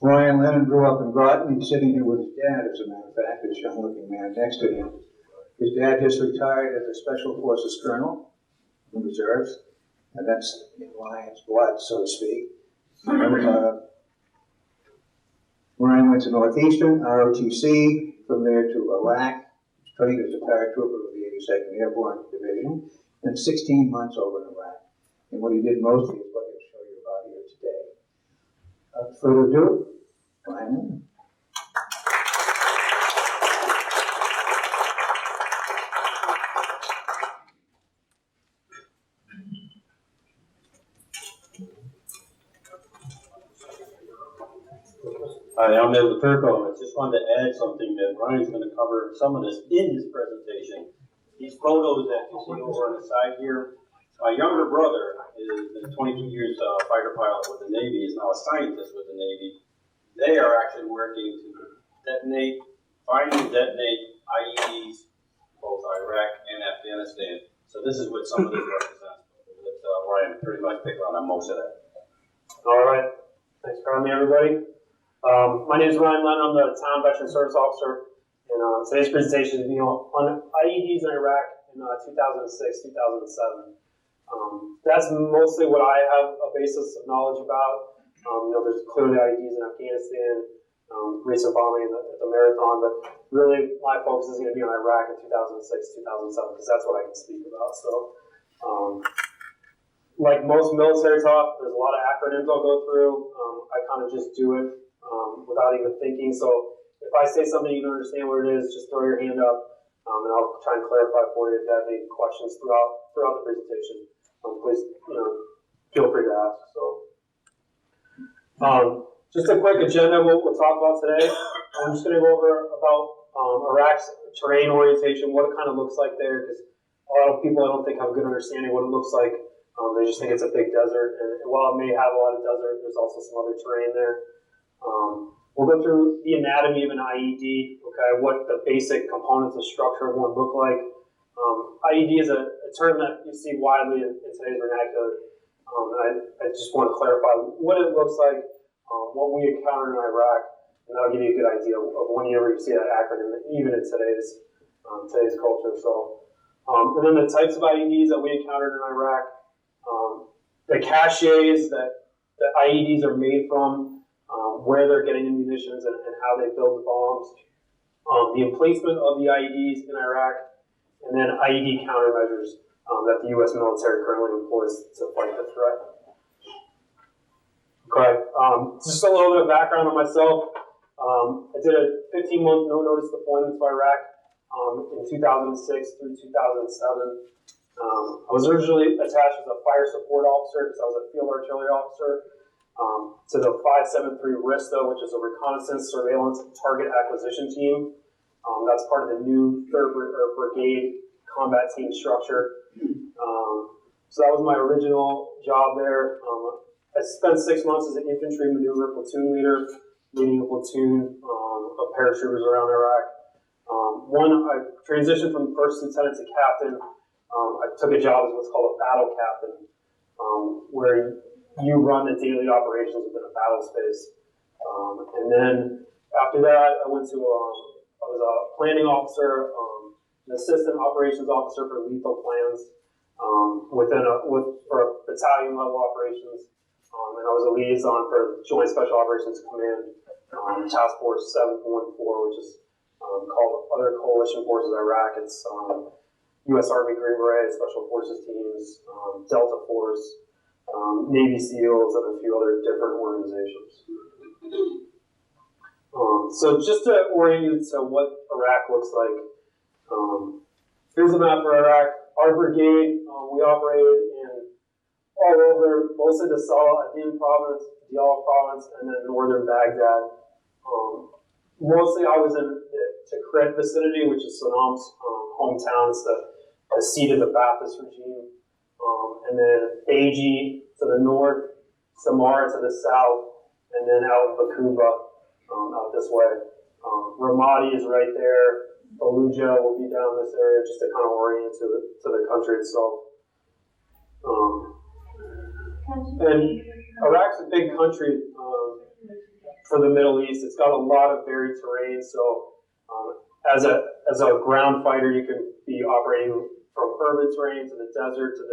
Ryan Lennon grew up in Groton. He's sitting here with his dad, as a matter of fact, this young-looking man next to him. His dad just retired as a Special Forces Colonel in the Reserves, and that's in Ryan's blood, so to speak. Ryan went to Northeastern, ROTC, from there to Iraq, trained as a paratrooper with the 82nd Airborne Division, and 16 months over in Iraq. And what he did mostly is what he'll show you about here today. Without further ado, Ryan. Hi, I'm Ed Turco. I just wanted to add something that Ryan's going to cover some of this in his presentation. These photos that you see over on the side here, my younger brother is been 22 years fighter pilot with the Navy, is now a scientist with the Navy. They are actually working to find and detonate IEDs, both Iraq and Afghanistan. So this is what some of this represents. Ryan pretty much picked on most of that. All right. Thanks for having me, everybody. My name is Ryan Lennon. I'm the Town Veteran Service Officer, and today's presentation is on IEDs in Iraq in 2006, 2007. That's mostly what I have a basis of knowledge about. There's clearly IEDs in Afghanistan, recent bombing at the Marathon, but really my focus is going to be on Iraq in 2006, 2007, because that's what I can speak about. So, like most military talk, there's a lot of acronyms I'll go through. I kind of just do it without even thinking. So if I say something you don't understand what it is, just throw your hand up, and I'll try and clarify for you if you have any questions throughout the presentation. Please, feel free to ask. So, just a quick agenda of what we'll talk about today. I'm just going to go over about Iraq's terrain orientation, what it kind of looks like there, because a lot of people I don't think have a good understanding of what it looks like. They just think it's a big desert, and while it may have a lot of desert, there's also some other terrain there. We'll go through the anatomy of an IED, okay, what the basic components and structure of one look like. IED is a term that you see widely in today's vernacular. I just want to clarify what it looks like, what we encountered in Iraq, and that'll give you a good idea of whenever you see that acronym, even in today's culture. So, and then the types of IEDs that we encountered in Iraq, the caches that the IEDs are made from, where they're getting the munitions and how they build the bombs, the emplacement of the IEDs in Iraq, and then IED countermeasures that the U.S. military currently employs to fight the threat. Okay, just a little bit of background on myself. I did a 15-month no-notice deployment to Iraq in 2006 through 2007. I was originally attached as a fire support officer because I was a field artillery officer to the 573 RISTA, which is a reconnaissance, surveillance, target acquisition team. That's part of the new 3rd Brigade combat team structure. So that was my original job there. I spent 6 months as an infantry maneuver platoon leader, leading a platoon of paratroopers around Iraq. I transitioned from first lieutenant to captain. I took a job as what's called a battle captain, where you run the daily operations within a battle space. And then after that, I went to, I was a planning officer, an assistant operations officer for lethal plans for battalion level operations. And I was a liaison for Joint Special Operations Command, Task Force 714, which is called Other Coalition Forces Iraq. It's U.S. Army Green Beret, Special Forces teams, Delta Force, Navy SEALs, and a few other different organizations. So just to orient you to what Iraq looks like, here's a map for Iraq. Our brigade, we operated in all over, mostly the Salah ad-Din province, Diyala province, and then northern Baghdad. Mostly I was in the Tikrit vicinity, which is Saddam's hometown. It's the seat of the Ba'athist regime. And then Baiji to the north, Samara to the south, and then out Bakuba out this way. Ramadi is right there. Fallujah will be down this area just to kind of orient to the country itself. And Iraq's a big country. for the Middle East. It's got a lot of varied terrain, so as a ground fighter, you can be operating from urban terrain to the desert to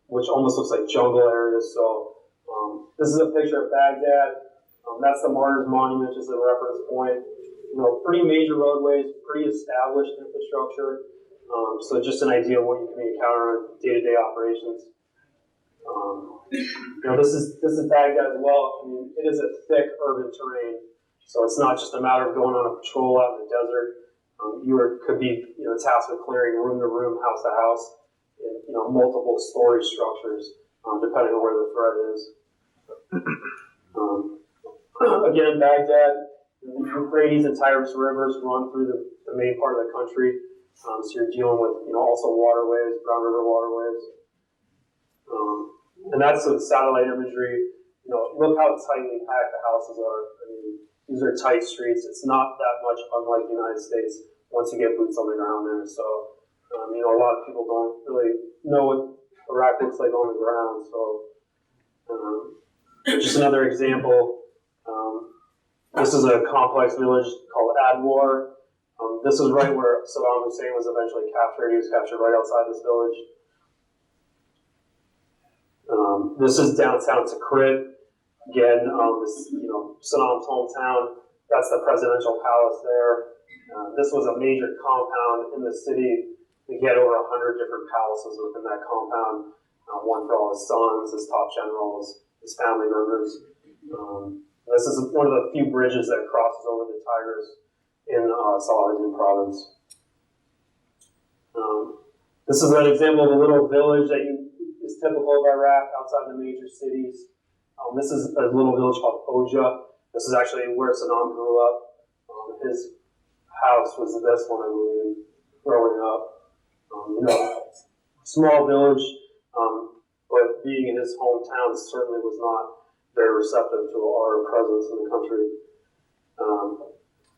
which almost looks like jungle areas. So this is a picture of Baghdad. That's the Martyrs Monument, just a reference point. Pretty major roadways, pretty established infrastructure. So just an idea of what you can encounter on day-to-day operations. This is Baghdad as well. I mean, it is a thick urban terrain, so it's not just a matter of going on a patrol out in the desert. Could be tasked with clearing room to room, house to house, in multiple storage structures, depending on where the threat is. Again, Baghdad, the Euphrates and Tigris rivers run through the main part of the country, so you're dealing with also waterways, brown river waterways. And that's the satellite imagery. Look how tightly packed the houses are. I mean, these are tight streets. It's not that much unlike the United States once you get boots on the ground there. So, a lot of people don't really know what Iraq looks like on the ground. So, just another example. This is a complex village called Adwar. This is right where Saddam Hussein was eventually captured. He was captured right outside this village. This is downtown Tikrit. Again, Saddam's hometown. That's the presidential palace there. This was a major compound in the city. He had over 100 different palaces within that compound. One for all his sons, his top generals, his family members. This is one of the few bridges that crosses over the Tigris in Salahuddin province. This is an example of a little village that is typical of Iraq outside the major cities. This is a little village called Oja. This is actually where Saddam grew up. His house was this one, I believe, growing up. Small village, but being in his hometown certainly was not very receptive to our presence in the country.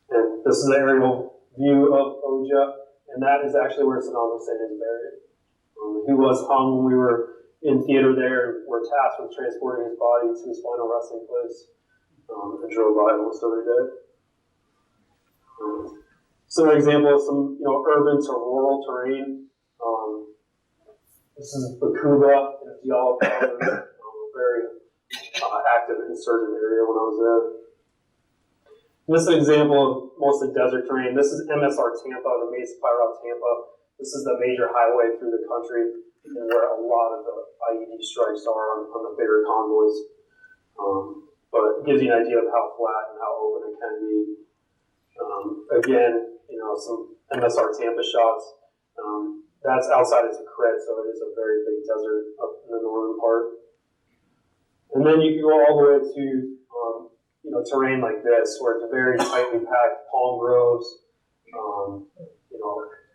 And this is an aerial view of Oja, and that is actually where Saddam Hussein is buried. He was hung when we were in theater there, and were tasked with transporting his body to his final resting place, and drove by almost every day. So an example of some urban to rural terrain. This is Bakuba in Diyala province, a very active insurgent area when I was there. And this is an example of mostly desert terrain. This is MSR Tampa, the main supply route Tampa. This is the major highway through the country, and where a lot of the IED strikes are on the bigger convoys. But it gives you an idea of how flat and how open it can be. Again, some MSR Tampa shots. That's outside of Tikrit, so it is a very big desert up in the northern part. And then you can go all the way to terrain like this, where it's very tightly packed palm groves,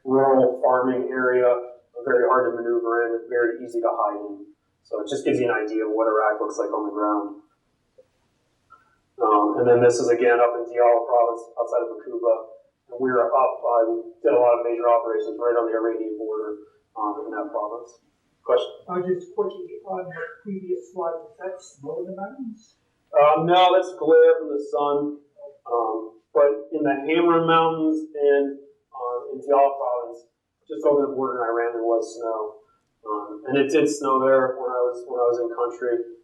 rural farming area, very hard to maneuver in, very easy to hide in. So it just gives you an idea of what Iraq looks like on the ground. And then this is again up in Diyala province, outside of Bakuba. And we were up, we did a lot of major operations right on the Iranian border in that province. Question? Just quickly on the previous slide, is that snow in the mountains? No, that's glare from the sun. But in the Hammer Mountains and in Diyala province, just over the border in Iran, there was snow. And it did snow there when I was in country.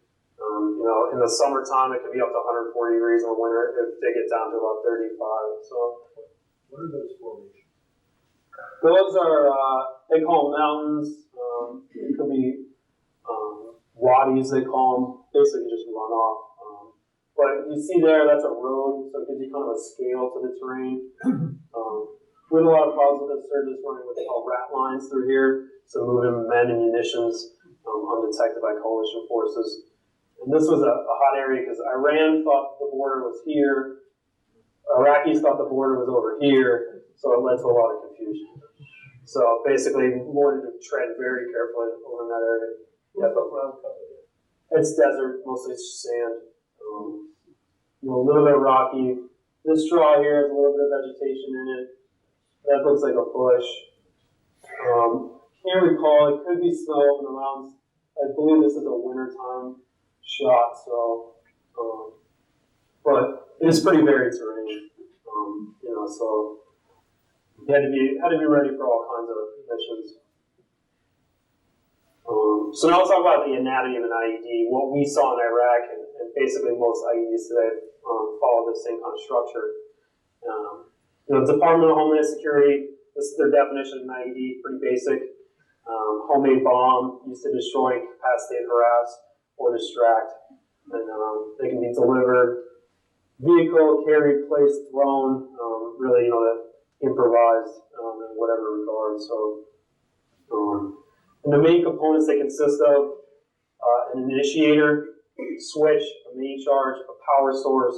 In the summertime, it can be up to 140 degrees. In the winter, they get down to about 35. So, What are those formations? those are they call them mountains. It could be wadis. They call them. Basically, just runoff. But you see there, that's a road, so it gives you kind of a scale to the terrain. We had a lot of problems with insurgents running what they call rat lines through here, so moving men and munitions undetected by coalition forces. And this was a hot area because Iran thought the border was here, Iraqis thought the border was over here, so it led to a lot of confusion. So basically, we wanted to tread very carefully over in that area. What's the ground cover? It's desert, mostly sand. A little bit rocky. This straw here has a little bit of vegetation in it. That looks like a bush. Can't recall, it could be snow up in the mountains. I believe this is a wintertime shot, so but it is pretty varied terrain. So you had to be ready for all kinds of missions. So now let's talk about the anatomy of an IED. What we saw in Iraq, and basically most IEDs today, follow the same kind of structure. Department of Homeland Security, this is their definition of an IED, pretty basic. Homemade bomb used to destroy, incapacitate, harass, or distract. And they can be delivered, vehicle, carried, placed, thrown, really, improvised in whatever regard. So, and the main components they consist of an initiator, switch, a main charge, a power source,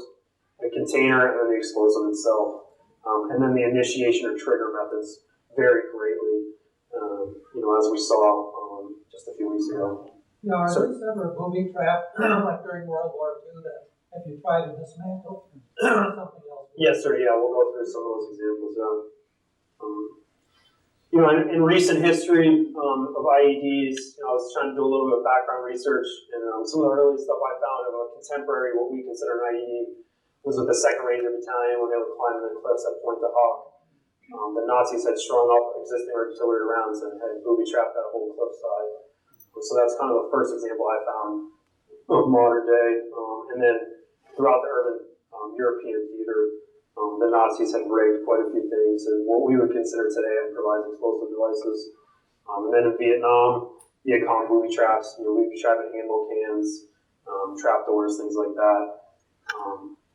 a container, and then the explosive itself. And then the initiation or trigger methods vary greatly, as we saw just a few weeks ago. Are these ever booby trapped, like during World War II, that if you try to dismantle something else? Yes, sir. Yeah, we'll go through some of those examples. In recent history of IEDs, I was trying to do a little bit of background research, and some of the early stuff I found of a contemporary, what we consider an IED, was with the 2nd Ranger Battalion when they were climbing the cliffs at Point de Hoc. The Nazis had strung up existing artillery rounds and had booby-trapped that whole cliffside. So that's kind of the first example I found of modern day. And then throughout the urban European theater, the Nazis had rigged quite a few things and what we would consider today improvised explosive devices. And then in Vietnam, Viet Cong booby traps, we'd be trapping ammo cans, trapdoors, things like that.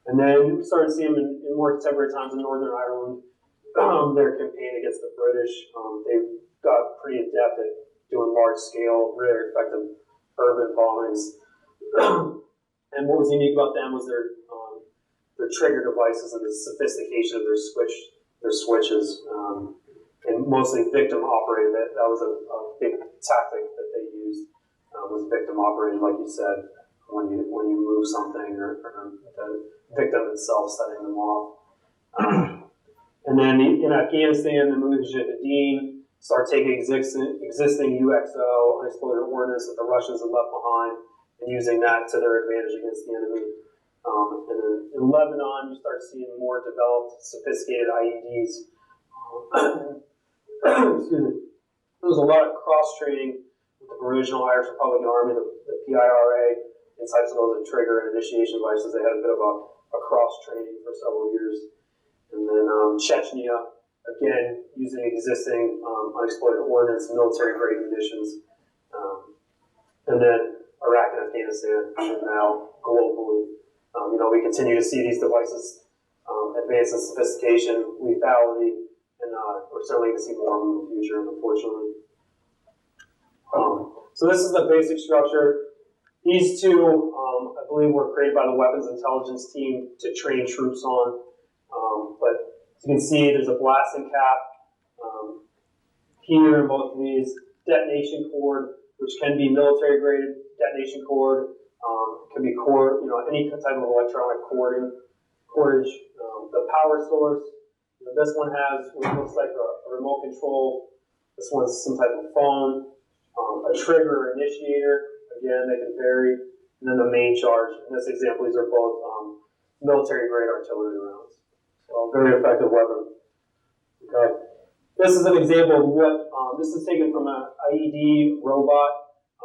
And then we started seeing them in more contemporary times in Northern Ireland. Their campaign against the British, they got pretty adept at doing large-scale, really effective urban bombings. And what was unique about them was their trigger devices and the sophistication of their switches, and mostly victim operated. That was a big tactic that they used, was victim operated, like you said, when you move something or the victim itself setting them off. And then in Afghanistan, the Mujahideen start taking existing UXO, unexploded ordnance that the Russians had left behind, and using that to their advantage against the enemy. And then in Lebanon, you start seeing more developed, sophisticated IEDs. Excuse me. There was a lot of cross-training with the Provisional Irish Republican Army, the PIRA, and types of those trigger and initiation devices. They had a bit of a cross-training for several years. And then Chechnya, again, using existing unexploded ordnance, military-grade munitions. And then Iraq and Afghanistan, and now globally. We continue to see these devices advance in sophistication, lethality, and we're certainly going to see more of them in the future, unfortunately. So this is the basic structure. These two, I believe, were created by the Weapons Intelligence Team to train troops on. But as you can see, there's a blasting cap here in both of these. Detonation cord, which can be military-grade detonation cord. Can be cord, any type of electronic cordage. The power source. This one has what looks like a remote control. This one's some type of phone. A trigger or initiator. Again, they can vary. And then the main charge. In this example, these are both military-grade artillery rounds. So, very effective weapon. Okay. This is an example of what, this is taken from an IED robot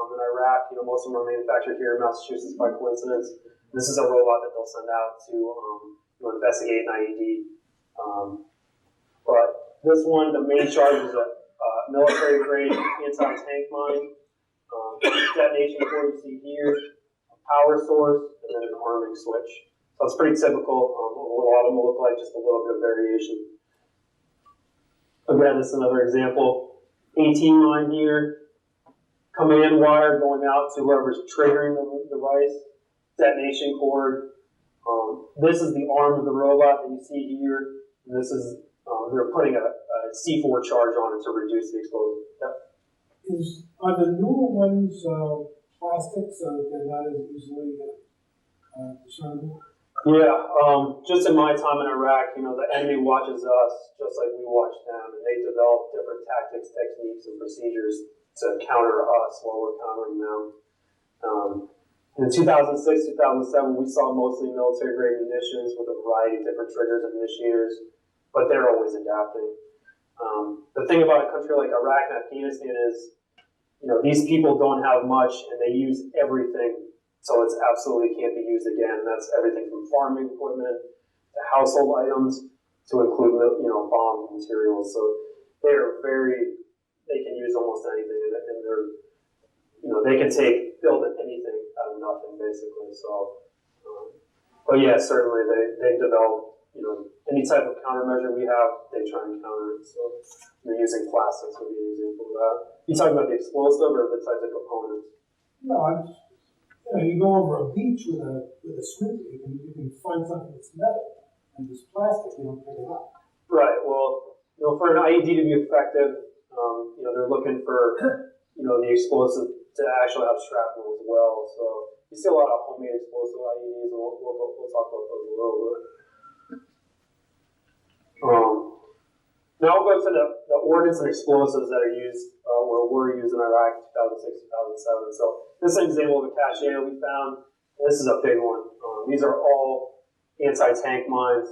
in Iraq. Most of them are manufactured here in Massachusetts by coincidence. This is a robot that they'll send out to investigate an IED. But this one, the main charge is a military-grade anti-tank mine. Detonation cord you see here, a power source, and then an arming switch. So it's pretty typical of what a lot of them will look like, just a little bit of variation. Again, this is another example. 18 mine here, command wire going out to whoever's triggering the device, detonation cord. This is the arm of the robot that you see here. And this is, they're putting a C4 charge on it to reduce the explosive. Yep. Are the newer ones plastic so that they're not as easily discernible? Yeah, just in my time in Iraq, the enemy watches us just like we watch them, and they develop different tactics, techniques, and procedures to counter us while we're countering them. In 2006, 2007, we saw mostly military-grade munitions with a variety of different triggers and initiators, but they're always adapting. The thing about a country like Iraq and Afghanistan is, these people don't have much and they use everything, so it's absolutely can't be used again. That's everything from farming equipment to household items to include, bomb materials. So they can use almost anything, and they can build anything out of nothing, basically. So, but yeah, certainly they develop, any type of countermeasure we have, they try and counter it. So they're using plastics would be an example of that. You talking about the explosive or the types of components? No, you go over a beach with a swim, you can find something that's metal, and this plastic, you don't pick it up. Right. Well, for an IED to be effective, they're looking for, the explosive to actually have shrapnel as well. So you see a lot of homemade explosive IEDs, and we'll talk about those a little bit. Now we'll go to the ordnance and explosives that are used, or were used in Iraq 2006, 2007. So this is an example of a cache that we found. This is a big one. These are all anti-tank mines.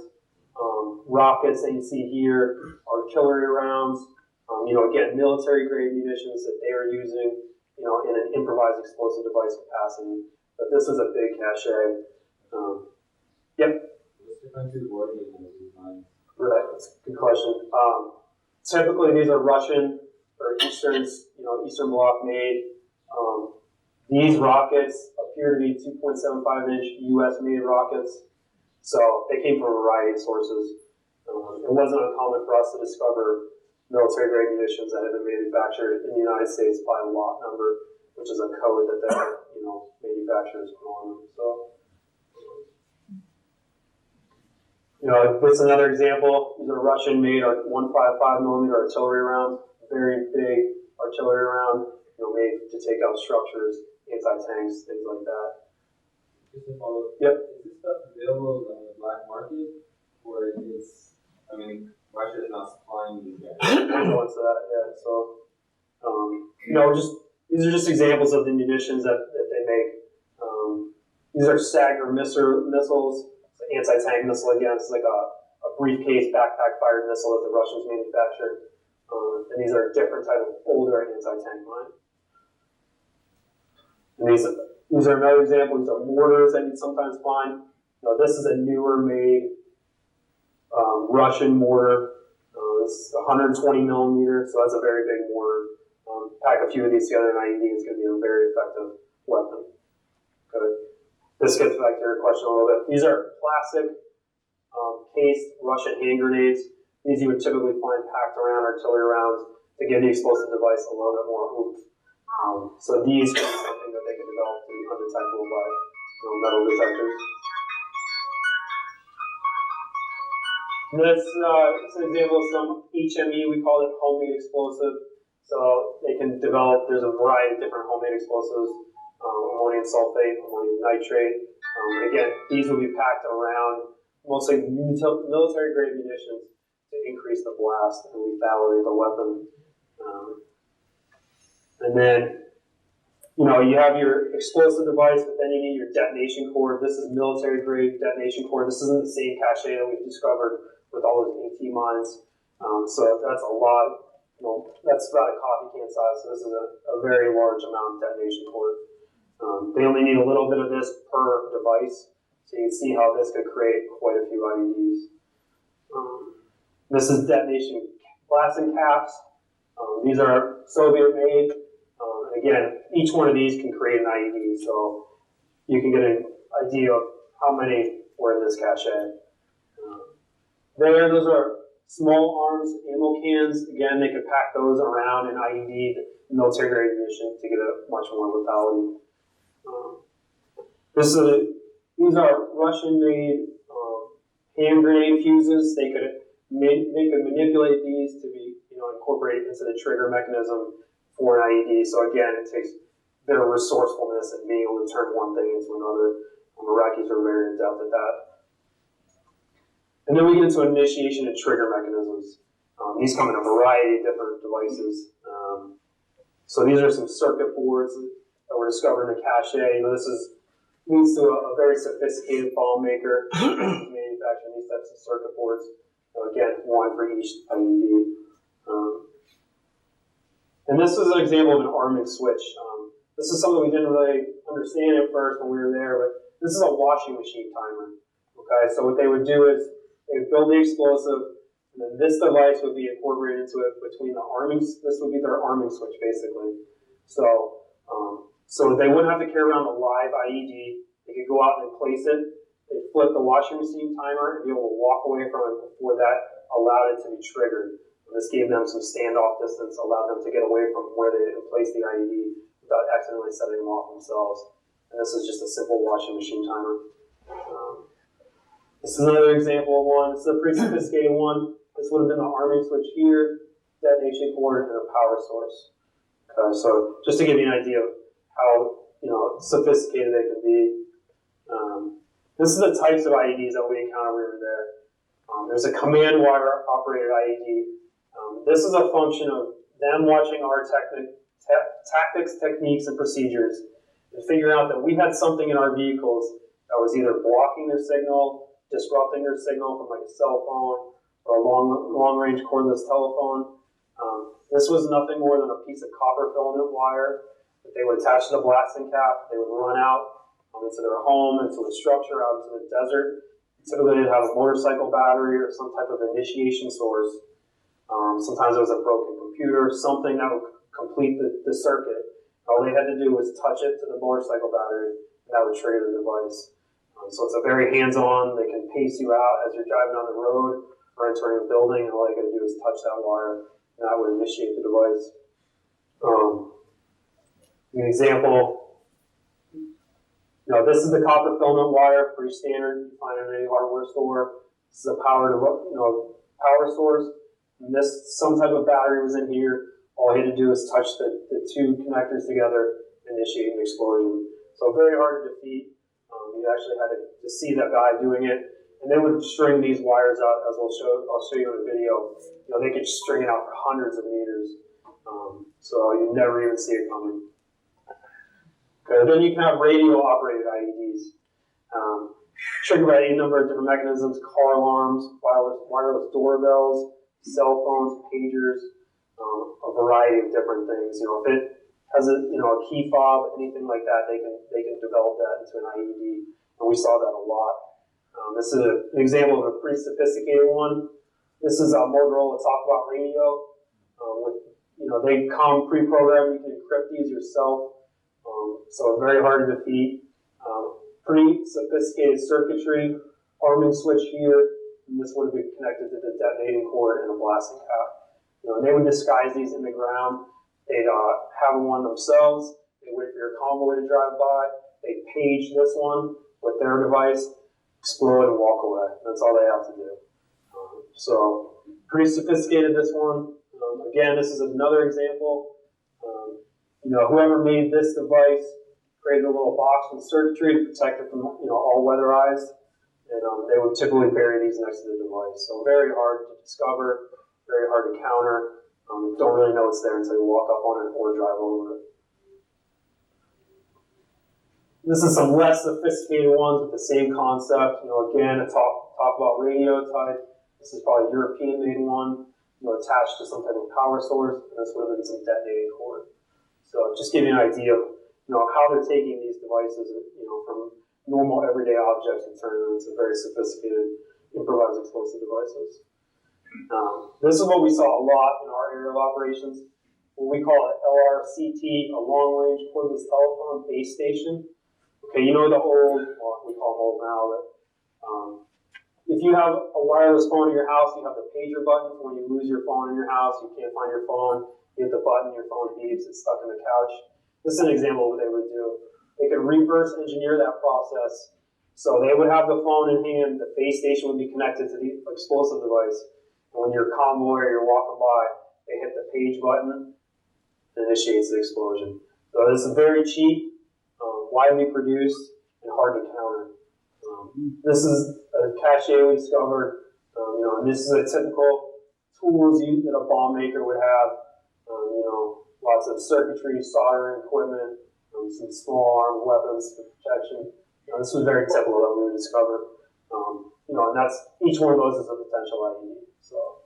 Rockets that you see here, artillery rounds, again, military-grade munitions that they are using, in an improvised explosive device capacity. But this is a big cache. Yep. What's the country's wording on these mines? Right, that's a good question. Typically, these are Russian or Eastern Bloc made. These rockets appear to be 2.75-inch U.S. made rockets. So they came from a variety of sources. It wasn't uncommon for us to discover military-grade munitions that had been manufactured in the United States by lot number, which is a code that the manufacturers put on them. So. This is another example. These are Russian-made 155 millimeter artillery rounds, very big artillery round, made to take out structures, anti-tanks, things like that. Just to follow up, Yep. Is this stuff available on the black market, or Russia is not supplying these guys? We'll go into that, yeah. So, these are just examples of the munitions that they make. These are Stagger missiles. Anti-tank missile, again, it's like a briefcase backpack-fired missile that the Russians manufactured. And these are a different type of older anti-tank mine. And these are another example. These are mortars that you sometimes find. This is a newer made Russian mortar. It's 120 millimeter, so that's a very big mortar. Pack a few of these together in IED, it's going to be a very effective weapon. Okay. This gets back to your question a little bit. These are plastic cased Russian hand grenades. These you would typically find packed around artillery rounds to give the explosive device a little bit more oomph. So these could be something that they could develop to be undetectable by metal detectors. And this is an example of some HME, we call it homemade explosive. So they can develop, there's a variety of different homemade explosives. Ammonium sulfate, ammonium nitrate. Again, these will be packed around mostly military-grade munitions to increase the blast and lethality of the weapon. And then, you have your explosive device, but then you need your detonation core. This is military-grade detonation core. This isn't the same cache that we've discovered with all those AT mines. So that's a lot. That's about a coffee can size. So this is a very large amount of detonation core. They only need a little bit of this per device, so you can see how this could create quite a few IEDs. This is detonation blasting caps. These are Soviet-made. And again, each one of these can create an IED, so you can get an idea of how many were in this cache. Those are small arms ammo cans. Again, they could pack those around an IED, military-grade munition, to get a much more lethality. These are Russian-made hand grenade fuses. They could manipulate these to be incorporated into the trigger mechanism for an IED. So again, it takes their resourcefulness and being able to turn one thing into another. Iraqis are very adept at that. And then we get into initiation and trigger mechanisms. These come in a variety of different devices. So these are some circuit boards that were discovered in a cache. This is leads to a very sophisticated bomb maker manufacturing these types of circuit boards. So again, one for each IED. And this is an example of an arming switch. This is something we didn't really understand at first when we were there, but this is a washing machine timer. Okay, so what they would do is they would build the explosive, and then this device would be incorporated into it between the arming. This would be their arming switch, basically. So, so they wouldn't have to carry around a live IED. They could go out and place it. They'd flip the washing machine timer and be able to walk away from it before that allowed it to be triggered. And this gave them some standoff distance, allowed them to get away from where they had placed the IED without accidentally setting them off themselves. And this is just a simple washing machine timer. This is another example of one. This is a pretty sophisticated one. This would have been the arming switch here, detonation cord, and a power source. Okay, so just to give you an idea of how sophisticated they can be. This is the types of IEDs that we encountered when we were there. There's a command wire operated IED. This is a function of them watching our tactics, techniques, and procedures, and figuring out that we had something in our vehicles that was either blocking their signal, disrupting their signal from like a cell phone or a long-range cordless telephone. This was nothing more than a piece of copper filament wire that they would attach to the blasting cap. They would run out into their home, into a structure, out into the desert. Typically, they'd have a motorcycle battery or some type of initiation source. Sometimes it was a broken computer, something that would complete the circuit. All they had to do was touch it to the motorcycle battery, and that would trigger the device. So it's a very hands-on. They can pace you out as you're driving down the road or entering a building, and all you got to do is touch that wire, and that would initiate the device. An example. This is the copper filament wire, pretty standard. You find it in any hardware store. This is a power source. And some type of battery was in here. All you had to do is touch the two connectors together, initiate an explosion. So very hard to defeat. You actually had to see that guy doing it. And they would string these wires out, as I'll show you in a video. They could string it out for hundreds of meters. So you never even see it coming. Okay, then you can have radio-operated IEDs. Triggered by any number of different mechanisms: car alarms, wireless doorbells, cell phones, pagers, a variety of different things. If it has a key fob, anything like that, they can develop that into an IED, and we saw that a lot. This is an example of a pretty sophisticated one. This is a Motorola Talk About radio. They come pre-programmed. You can encrypt these yourself. So very hard to defeat. Pretty sophisticated circuitry, arming switch here, and this would have been connected to the detonating cord and a blasting cap. And they would disguise these in the ground. They'd have one themselves. They'd wait for your convoy to drive by. They'd page this one with their device, explode, and walk away. That's all they have to do. So pretty sophisticated, this one. Again, this is another example. Whoever made this device created a little box with circuitry to protect it from, all weatherized, and they would typically bury these next to the device. So very hard to discover, very hard to counter. Don't really know it's there until you walk up on it or drive over it. This is some less sophisticated ones with the same concept. Again, a talk about radio type. This is probably a European-made one, attached to some type of power source, and this would have been some detonating cord. So just give you an idea of how they're taking these devices, from normal everyday objects and turning them into very sophisticated improvised explosive devices. This is what we saw a lot in our area of operations. What we call an LRCT, a long-range cordless telephone base station. Okay, the old, we call them old now, but if you have a wireless phone in your house, you have the pager button. When you lose your phone in your house, you can't find your phone. You hit the button, your phone beeps, it's stuck in the couch. This is an example of what they would do. They could reverse engineer that process. So they would have the phone in hand, the base station would be connected to the explosive device. And when your convoy or you're walking by, they hit the page button, and initiates the explosion. So this is very cheap, widely produced, and hard to counter. This is a cache we discovered, and this is a typical tools that a bomb maker would have. Lots of circuitry, soldering equipment, some small arm weapons for protection. This was very typical that we would discover. And that's, each one of those is a potential IED. So,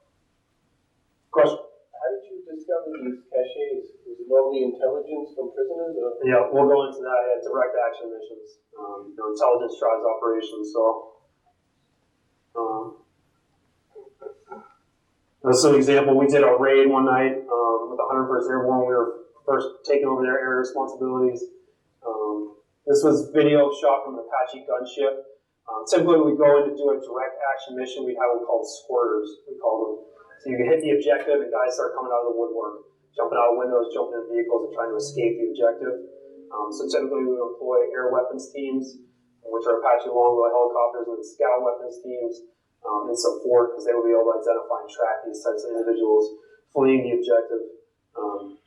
question? How did you discover these caches? Was it normally intelligence from prisoners? Or? Yeah, we'll go into that at direct action missions. Intelligence drives operations. So, this is an example. We did a raid one night with the 101st Airborne. We were first taking over their area responsibilities. This was video shot from an Apache gunship. Typically, we go in to do a direct action mission. We have what we call squirters. We call them. So you can hit the objective, and guys start coming out of the woodwork, jumping out of windows, jumping in vehicles, and trying to escape the objective. So typically, we would employ air weapons teams, which are Apache Longbow helicopters, and scout weapons teams in support, because they would be able to identify and track these types of individuals fleeing the objective. So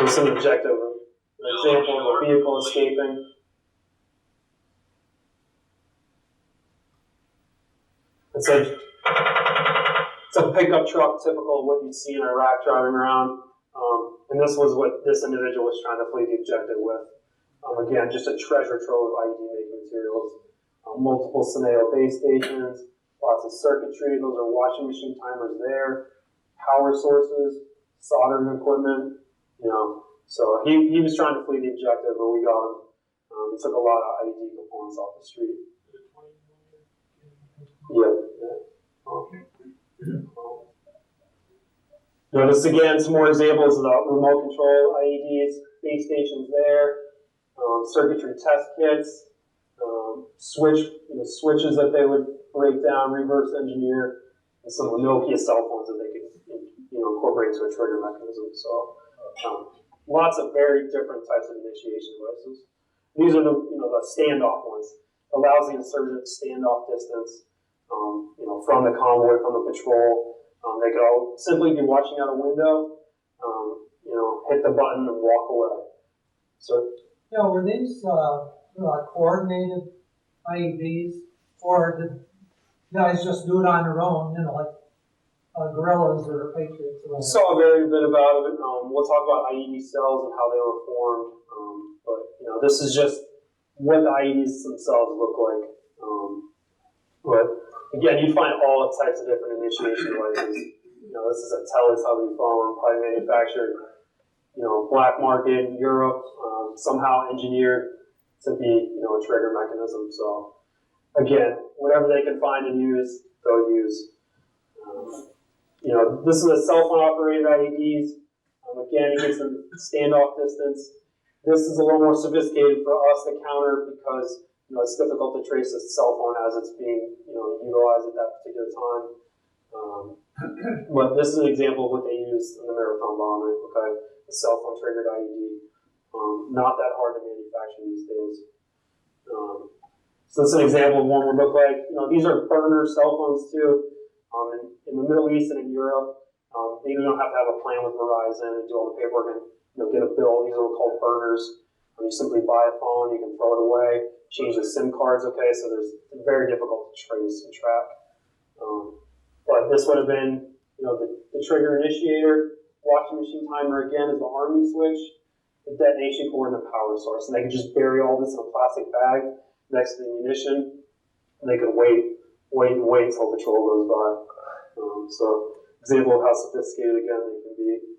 this is an objective, an example of a vehicle escaping. It's a pickup truck, typical of what you'd see in Iraq driving around. And this was what this individual was trying to flee the objective with. Again, just a treasure trove of IED making materials. Multiple Cineo base stations, lots of circuitry. Those are washing machine timers there. Power sources, soldering equipment. So he was trying to flee the objective, but we got him. We took a lot of IED components off the street. Yeah. Notice again some more examples of the remote control IEDs, base stations there, circuitry test kits, switches that they would break down, reverse engineer, and some Nokia cell phones that they could incorporate into a trigger mechanism. So lots of very different types of initiation devices. These are the standoff ones. Allows the insurgent standoff distance. From the convoy, from the patrol. They could all simply be watching out a window, hit the button and walk away. So, were these coordinated IEDs, or did guys just do it on their own, like guerrillas or patriots? We saw a very bit about it. We'll talk about IED cells and how they were formed. But this is just what the IEDs themselves look like. But again, you find all types of different initiation devices. This is a Telus phone, probably manufactured, black market in Europe, somehow engineered to be, a trigger mechanism. So again, whatever they can find and use, they'll use. This is a cell phone operated IEDs. Again, it gives them standoff distance. This is a little more sophisticated for us to counter because it's difficult to trace a cell phone as it's being, utilized at that particular time. But this is an example of what they used in the marathon bombing. Okay, the cell phone triggered IED. Not that hard to manufacture these days. So this is an example of one would look like. These are burner cell phones too. In the Middle East and in Europe, you don't have to have a plan with Verizon and do all the paperwork and get a bill. These are called burners. You simply buy a phone, you can throw it away, change the SIM cards, okay, so it's very difficult to trace and track. But this would have been, the trigger initiator, washing machine timer again is the arming switch, the detonation cord, and the power source. And they could just bury all this in a plastic bag next to the munition, and they could wait until patrol goes by. So, example of how sophisticated, again, they can be.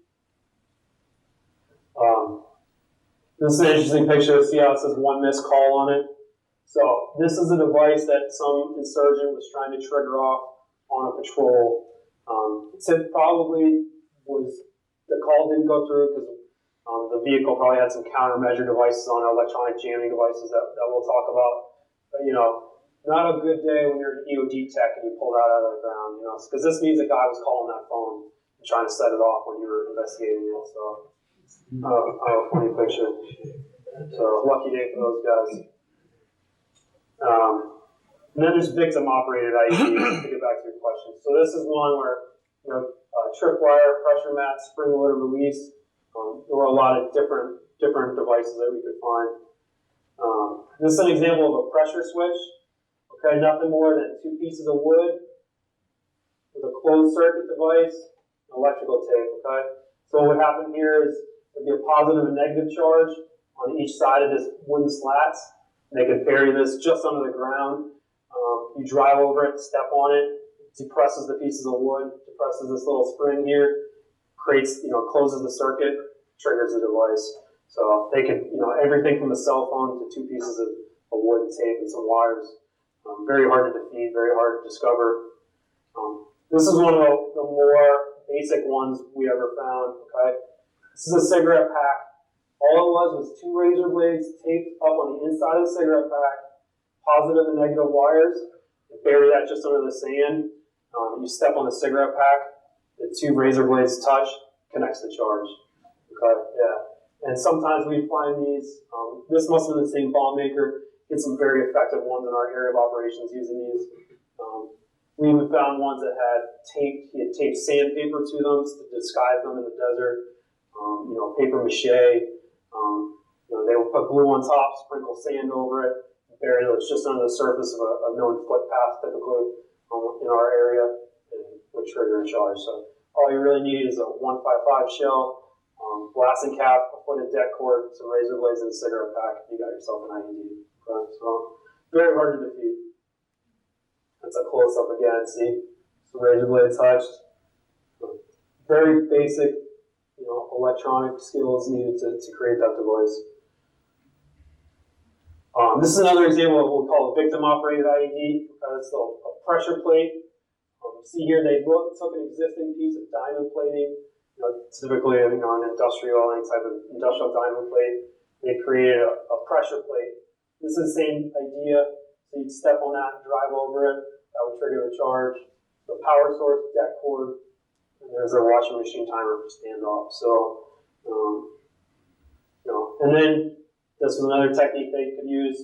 This is an interesting picture. See how it says one missed call on it? So this is a device that some insurgent was trying to trigger off on a patrol. It probably was, the call didn't go through because the vehicle probably had some countermeasure devices on it, electronic jamming devices that we'll talk about. But not a good day when you're an EOD tech and you pull that out of the ground, because this means a guy was calling that phone and trying to set it off when you were investigating it. So. Funny picture. So lucky day for those guys. And then there's victim-operated IEDs. To get back to your question, so this is one where tripwire, pressure mat, spring loader release. There were a lot of different devices that we could find. This is an example of a pressure switch. Okay, nothing more than two pieces of wood with a closed circuit device, and electrical tape. Okay, so what would happen here is there'd be a positive and negative charge on each side of this wooden slats. They could bury this just under the ground. You drive over it, step on it, depresses the pieces of wood, depresses this little spring here, creates, closes the circuit, triggers the device. So they could, everything from a cell phone to 2 pieces of wood and tape and some wires. Very hard to defeat, very hard to discover. This is one of the more basic ones we ever found, okay? This is a cigarette pack. All it was 2 razor blades taped up on the inside of the cigarette pack, positive and negative wires. You bury that just under the sand. You step on the cigarette pack, the 2 razor blades touch, connects the charge. Okay, yeah. And sometimes we find these, this must have been the same bomb maker, get some very effective ones in our area of operations using these. We even found ones that he had taped sandpaper to them to disguise them in the desert. Paper mache. They would put glue on top, sprinkle sand over it, bury it just under the surface of a known footpath, typically in our area, and would trigger a charge. So all you really need is a 155 shell, blasting cap, a foot of deck cord, some razor blades, and a cigarette pack. You got yourself an IED. Okay? So very hard to defeat. That's a close-up again. See, some razor blade touched. Very basic, electronic skills needed to create that device. This is another example of what we call a victim-operated IED. It's a pressure plate. See here, they took an existing piece of diamond plating, typically an industrial, any type of industrial diamond plate. They created a pressure plate. This is the same idea. So you'd step on that and drive over it. That would trigger the charge. The power source, deck cord, and there's their washing machine timer for standoff. So, and then this was another technique they could use.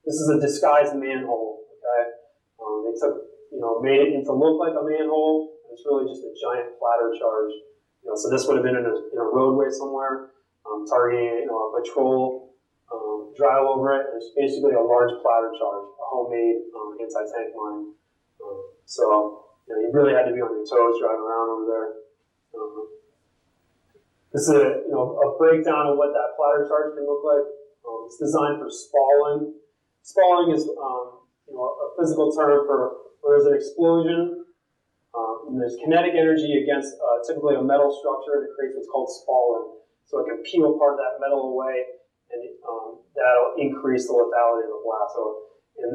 This is a disguised manhole. Okay, they took, made it into look like a manhole. And it's really just a giant platter charge. So this would have been in a roadway somewhere, targeting a patrol. Drive over it, and it's basically a large platter charge, a homemade anti-tank mine. So you really had to be on your toes driving around over there. This is a breakdown of what that platter charge can look like. It's designed for spalling. Spalling is a physical term for where there's an explosion and there's kinetic energy against typically a metal structure, and it creates what's called spalling. So it can peel part of that metal away, and that'll increase the lethality of the blast. So in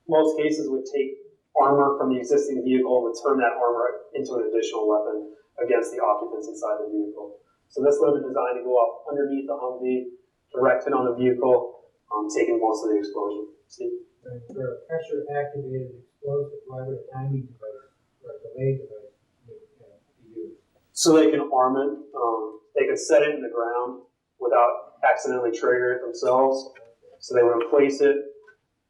most cases, would take armor from the existing vehicle and would turn that armor into an additional weapon against the occupants inside the vehicle. So this would have been designed to go up underneath the Humvee, directed on the vehicle, taking most of the explosion. See? For a pressure activated explosive, why would a timing device or a delay device be used? So they can arm it. They could set it in the ground without accidentally triggering it themselves. So they would place it,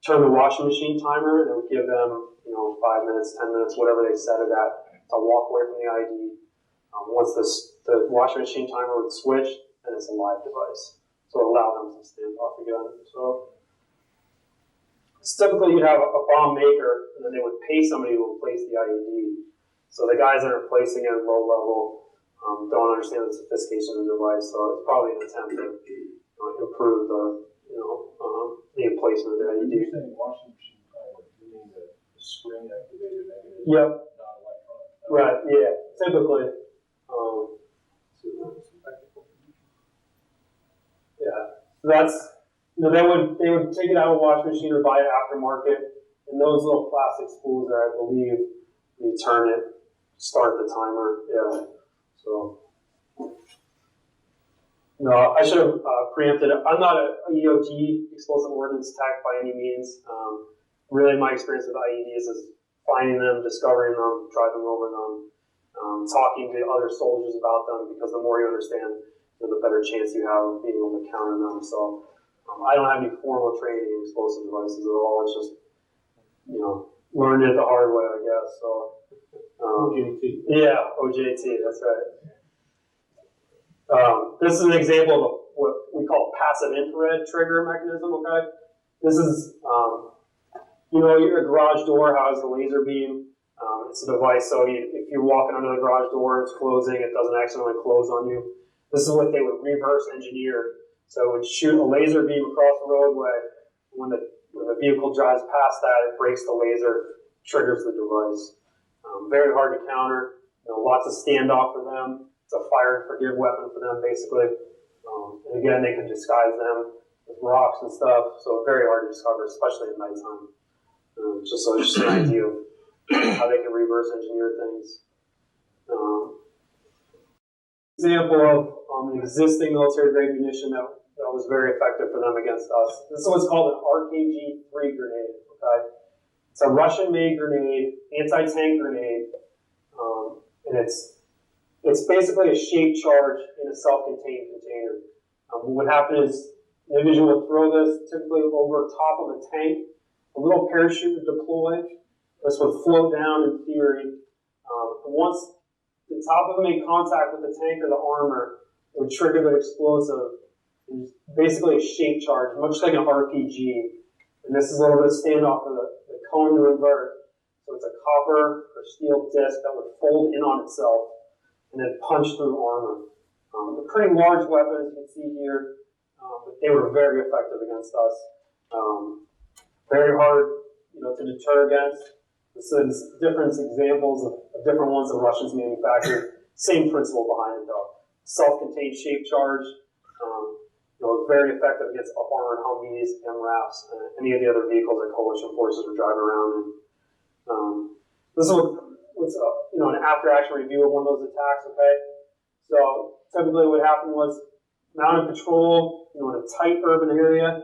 turn the washing machine timer, and it would give them 5 minutes, 10 minutes, whatever they set it at, to walk away from the ID. Once the washing machine timer would switch, then it's a live device. So it allowed them to stand off again. So typically you'd have a bomb maker, and then they would pay somebody to replace the IED. So the guys that are replacing it at low level don't understand the sophistication of the device. So it's probably an attempt to improve the emplacement of the IED. You're saying washing machine timer, you mean the spring activated mechanism? Yep. Not electronic. Right. Yeah. Typically. Yeah. So that's they would take it out of a washing machine or buy it aftermarket, and those little plastic spools there, I believe, you turn it, start the timer. Yeah. So. No, I should have preempted it. I'm not a EOT, explosive ordnance tech, by any means. Really, my experience with IEDs is finding them, discovering them, driving over them, talking to other soldiers about them, because the more you understand, the better chance you have of being able to counter them. So I don't have any formal training in explosive devices at all. It's just, learned it the hard way, I guess. So OJT. Yeah, OJT, that's right. This is an example of what we call passive infrared trigger mechanism, okay? This is, your garage door has a laser beam. It's a device, so if you're walking under the garage door and it's closing, it doesn't accidentally close on you. This is what they would reverse engineer. So it would shoot a laser beam across the roadway. When when the vehicle drives past that, it breaks the laser, triggers the device. Very hard to counter. Lots of standoff for them. It's a fire and forgive weapon for them, basically. And again, they can disguise them with rocks and stuff, so very hard to discover, especially at nighttime. Just an idea of how they can reverse engineer things. Example of an existing military-grade munition that was very effective for them against us. This is what's called an RKG-3 grenade. Okay, it's a Russian-made grenade, anti-tank grenade, and it's basically a shaped charge in a self-contained container. What would happen is the individual would throw this typically over top of a tank. A little parachute would deploy. This would float down in theory. And once the top of it made contact with the tank or the armor, it would trigger the explosive. It's basically a shaped charge, much like an RPG. And this is a little bit of standoff for the cone to invert. So it's a copper or steel disc that would fold in on itself and then punch through armor. A pretty large weapon, as you can see here, but they were very effective against us. Very hard, to deter against. This is different examples of different ones the Russians manufactured. Same principle behind it, though. Self-contained shape charge. Very effective against up-armored Humvees, MRAPs, any of the other vehicles that coalition forces were driving around in. This is what's an after-action review of one of those attacks. Okay, so typically what happened was mounted patrol, in a tight urban area,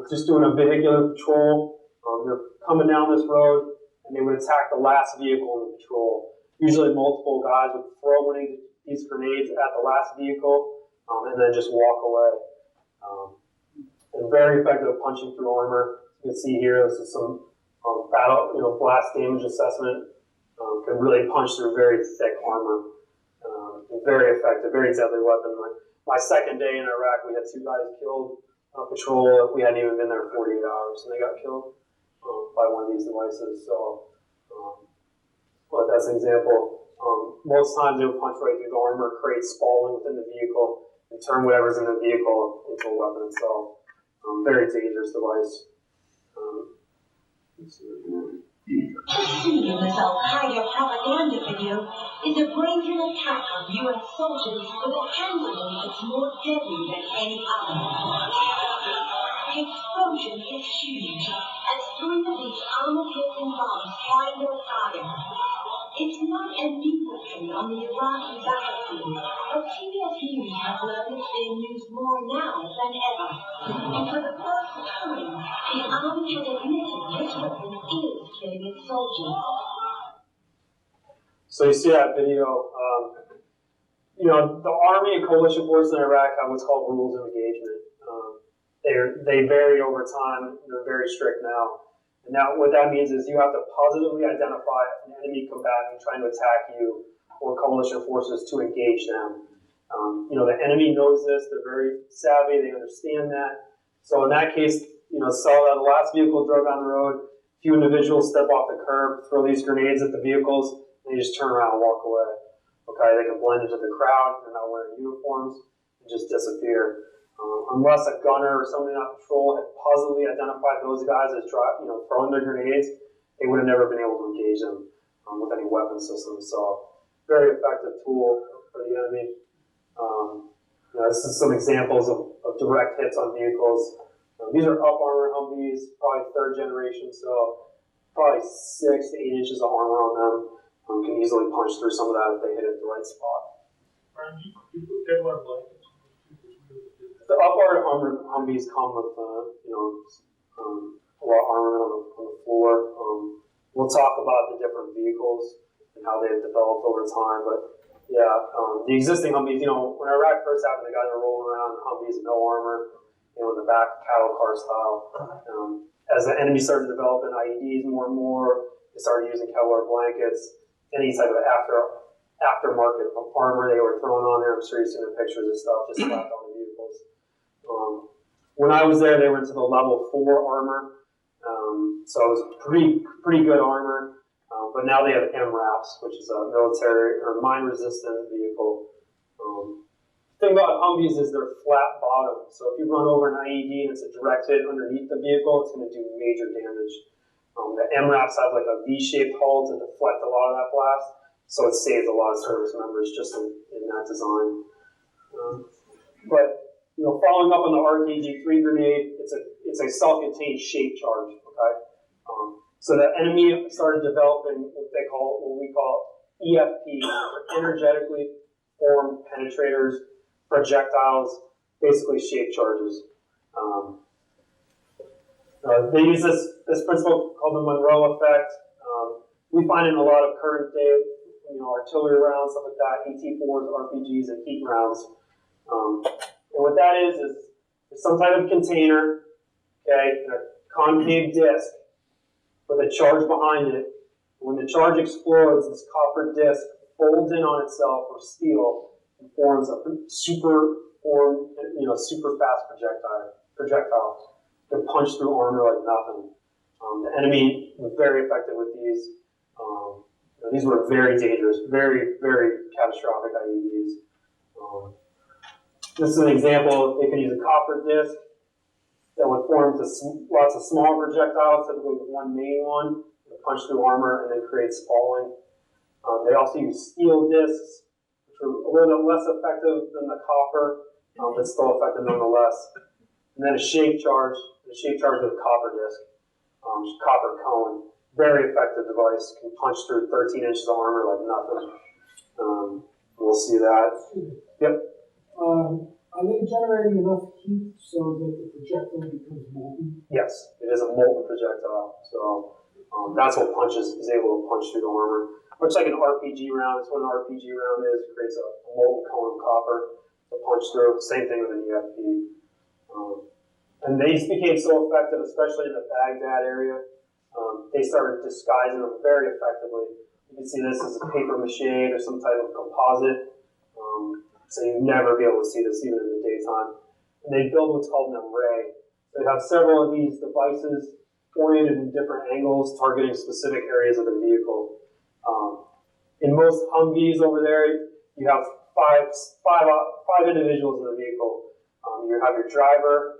just doing a vehicular patrol. They're coming down this road, and they would attack the last vehicle in the patrol. Usually multiple guys would throw one of these grenades at the last vehicle, and then just walk away. And very effective at punching through armor. You can see here, this is some battle, blast damage assessment. Can really punch through very thick armor. Very effective, very deadly weapon. My second day in Iraq, we had 2 guys killed on patrol. We hadn't even been there 48 hours, and they got killed by one of these devices. So, but that's an example. Most times they would punch right through the armor, create spalling within the vehicle, and turn whatever's in the vehicle into a weapon itself. Very dangerous device. Let's see here. The scene in this Al-Qaeda propaganda video is a brazen attack of U.S. soldiers with a hand grenade that's more deadly than any other. The explosion is huge as 3 of these armor-piercing bombs find their target. It's not a new weapon on the Iraqi battlefield, but CBS News has learned it's being used more now than ever. And for the first time, the Army has admitted this weapon is killing its soldiers. So you see that video. The Army and coalition forces in Iraq have what's called rules of engagement. They vary over time. They're very strict now. And now what that means is you have to positively identify an enemy combatant trying to attack you or coalition forces to engage them. The enemy knows this. They're very savvy. They understand that. So in that case, saw that the last vehicle drove down the road. A few individuals step off the curb, throw these grenades at the vehicles, and they just turn around and walk away. Okay, they can blend into the crowd. They're not wearing uniforms and just disappear. Unless a gunner or somebody on patrol had positively identified those guys as throwing their grenades, they would have never been able to engage them with any weapon systems. So, very effective tool for the enemy. This is some examples of direct hits on vehicles. These are up-armored Humvees, probably 3rd generation, so probably 6 to 8 inches of armor on them. Can easily punch through some of that if they hit it at the right spot. You put Kevlar blankets. The up-armored Humvees come with, a lot of armament on the floor. We'll talk about the different vehicles and how they've developed over time, but the existing Humvees, when Iraq first happened, the guys were rolling around in Humvees with no armor, in the back cattle car style. As the enemy started developing IEDs more and more, they started using Kevlar blankets, any type of aftermarket armor they were throwing on there. I'm sure you've seen the pictures and stuff just slapped on the vehicles. When I was there, they were into the level 4 armor, so it was pretty good armor. But now they have MRAPs, which is a military or mine-resistant vehicle. The thing about Humvees is they're flat bottom. So if you run over an IED and it's a direct hit underneath the vehicle, it's going to do major damage. The MRAPs have like a V-shaped hull to deflect a lot of that blast, so it saves a lot of service members just in that design. But following up on the RKG-3 grenade, it's a self-contained shape charge. Okay, so the enemy started developing what we call EFPs, or energetically formed penetrators, projectiles, basically shape charges. They use this principle called the Monroe effect. We find it in a lot of current day, artillery rounds, stuff like that, AT-4s, RPGs, and heat rounds. And what that is some type of container, okay, and a concave disc with a charge behind it. When the charge explodes, this copper disc folds in on itself, or steel, and forms a super fast projectile. Can punch through armor like nothing. The enemy was very effective with these. These were very dangerous, very, very catastrophic IEDs. This is an example. They can use a copper disc that would form to lots of small projectiles, typically with one main one, that punch through armor and then create spalling. They also use steel discs, which are a little bit less effective than the copper, but still effective nonetheless. And then a shape charge with a copper disc, copper cone. Very effective device, can punch through 13 inches of armor like nothing. We'll see that. Yep. Are they generating enough heat so that the projectile becomes molten? Yes, it is a molten projectile. So that's what is able to punch through the armor. Much like an RPG round, it's what an RPG round is. It creates a molten cone of copper to punch through. Same thing with an EFP. And these became so effective, especially in the Baghdad area. They started disguising them very effectively. You can see this as a paper mache or some type of composite. So you'd never be able to see this even in the daytime. And they build what's called an array. They have several of these devices oriented in different angles, targeting specific areas of the vehicle. In most Humvees over there, you have five individuals in the vehicle. You have your driver.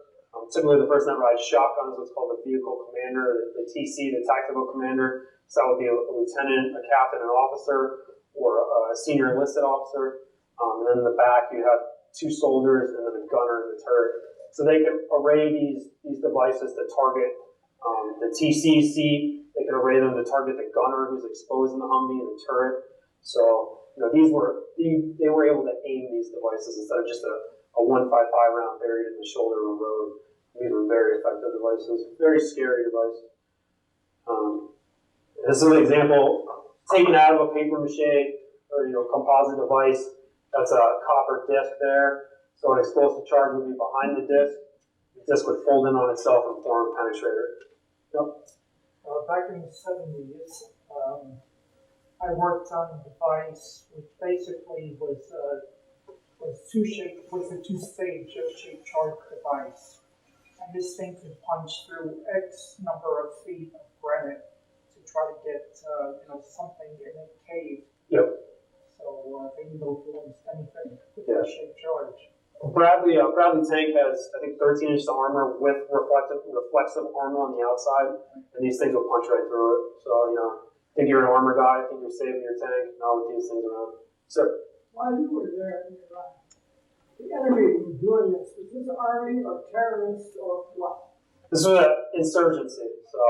Typically, the person that rides shotgun is what's called the vehicle commander, the TC, the tactical commander. So that would be a lieutenant, a captain, an officer, or a senior enlisted officer. And then in the back, you have two soldiers and then a gunner in the turret. So they can array these devices to target the TC seat. They can array them to target the gunner who's exposed in the Humvee and the turret. So they were able to aim these devices instead of just a 155 round buried in the shoulder of a road. These were very effective devices, very scary device. This is an example taken out of a paper mache or composite device. That's a copper disc there. So an explosive charge would be behind the disc. The disc would fold in on itself and form a penetrator. Yep. Back in the 70s, I worked on a device which basically was a two-stage shape charge device. And this thing can punch through X number of feet of granite to try to get something in a cave. Yep. So they can go through almost anything with Yeah. a shape charge. Bradley tank has, I think, 13 inches of armor with reflexive armor on the outside, and these things will punch right through it. So, think you're an armor guy, think you're saving your tank, not with these things around. Sir? While you were there in Iraq, the enemy was doing this. Was this army or terrorists or what? This was an insurgency, so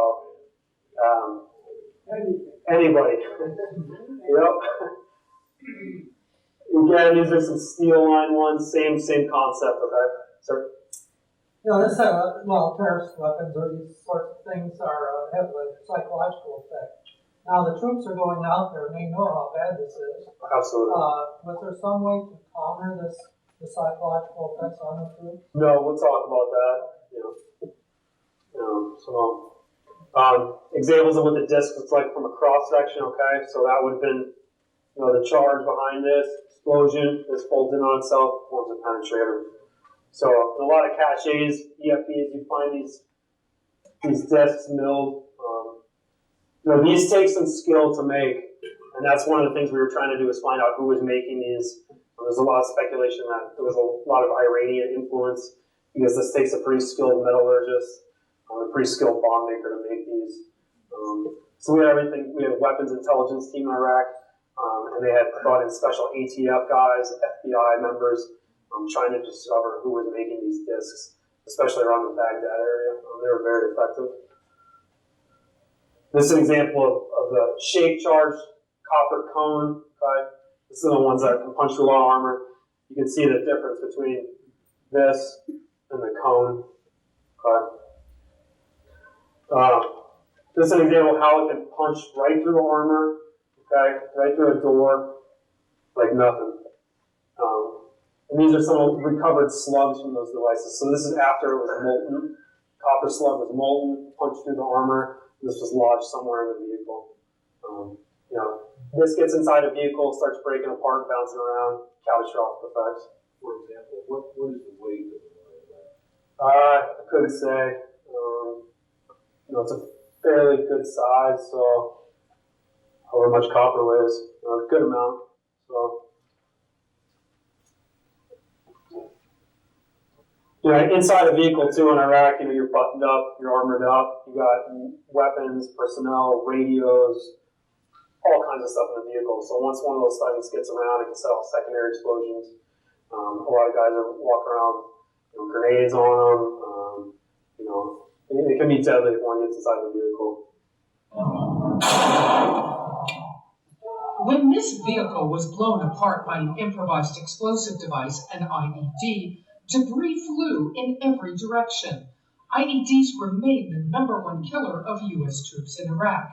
anybody. Yep. Again, these are some steel line ones, same concept, okay? Sir? Terrorist weapons or these sorts of things have a psychological effect. Now the troops are going out there and they know how bad this is. Absolutely. Was there some way to counter the psychological effects on the troops? No, we'll talk about that. Examples of what the disc looks like from a cross section, okay? So that would have been, the charge behind this, explosion, this folds in on itself, forms a penetrator. So in a lot of caches, EFPs, you find these discs milled. These take some skill to make, and that's one of the things we were trying to do is find out who was making these There's a lot of speculation that there was a lot of Iranian influence because this takes a pretty skilled metallurgist, a pretty skilled bomb maker to make these. So we had everything. We had a weapons intelligence team in Iraq, and they had brought in special ATF guys, FBI members, trying to discover who was making these discs, especially around the Baghdad area. They were very effective. This is an example of the shape charged copper cone. Okay? This is the ones that can punch through a lot of armor. You can see the difference between this and the cone. Okay? This is an example of how it can punch right through armor, okay, right through a door, like nothing. And these are some recovered slugs from those devices. So this is after it was molten. Copper slug was molten, punched through the armor. This was lodged somewhere in the vehicle. This gets inside a vehicle, starts breaking apart, bouncing around, catastrophic effects. For example, what is the weight of the I couldn't say. It's a fairly good size, so however much copper weighs, a good amount. So, inside a vehicle too in Iraq, you're buttoned up, you're armored up, you got weapons, personnel, radios, all kinds of stuff in the vehicle. So once one of those things gets around, it can set off secondary explosions. A lot of guys are walking around, grenades on them. It can be deadly if one gets inside the vehicle. When this vehicle was blown apart by an improvised explosive device, an IED, debris flew in every direction. IEDs remain the #1 killer of U.S. troops in Iraq.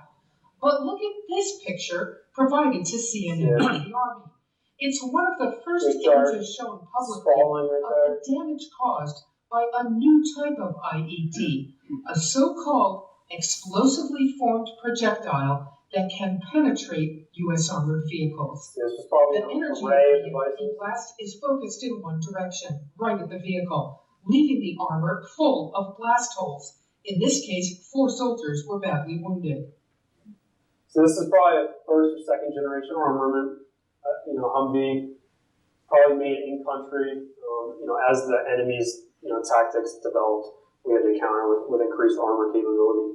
But look at this picture provided to CNN by the Army. It's one of the first images shown publicly of the damage caused by a new type of IED, a so-called explosively formed projectile that can penetrate U.S. armored vehicles. The energy of the blast is focused in one direction, right at the vehicle, leaving the armor full of blast holes. In this case, 4 soldiers were badly wounded. So this is probably a first or second generation armament. Humvee, probably made in country. As the enemy's tactics developed, we had to counter with increased armor capability.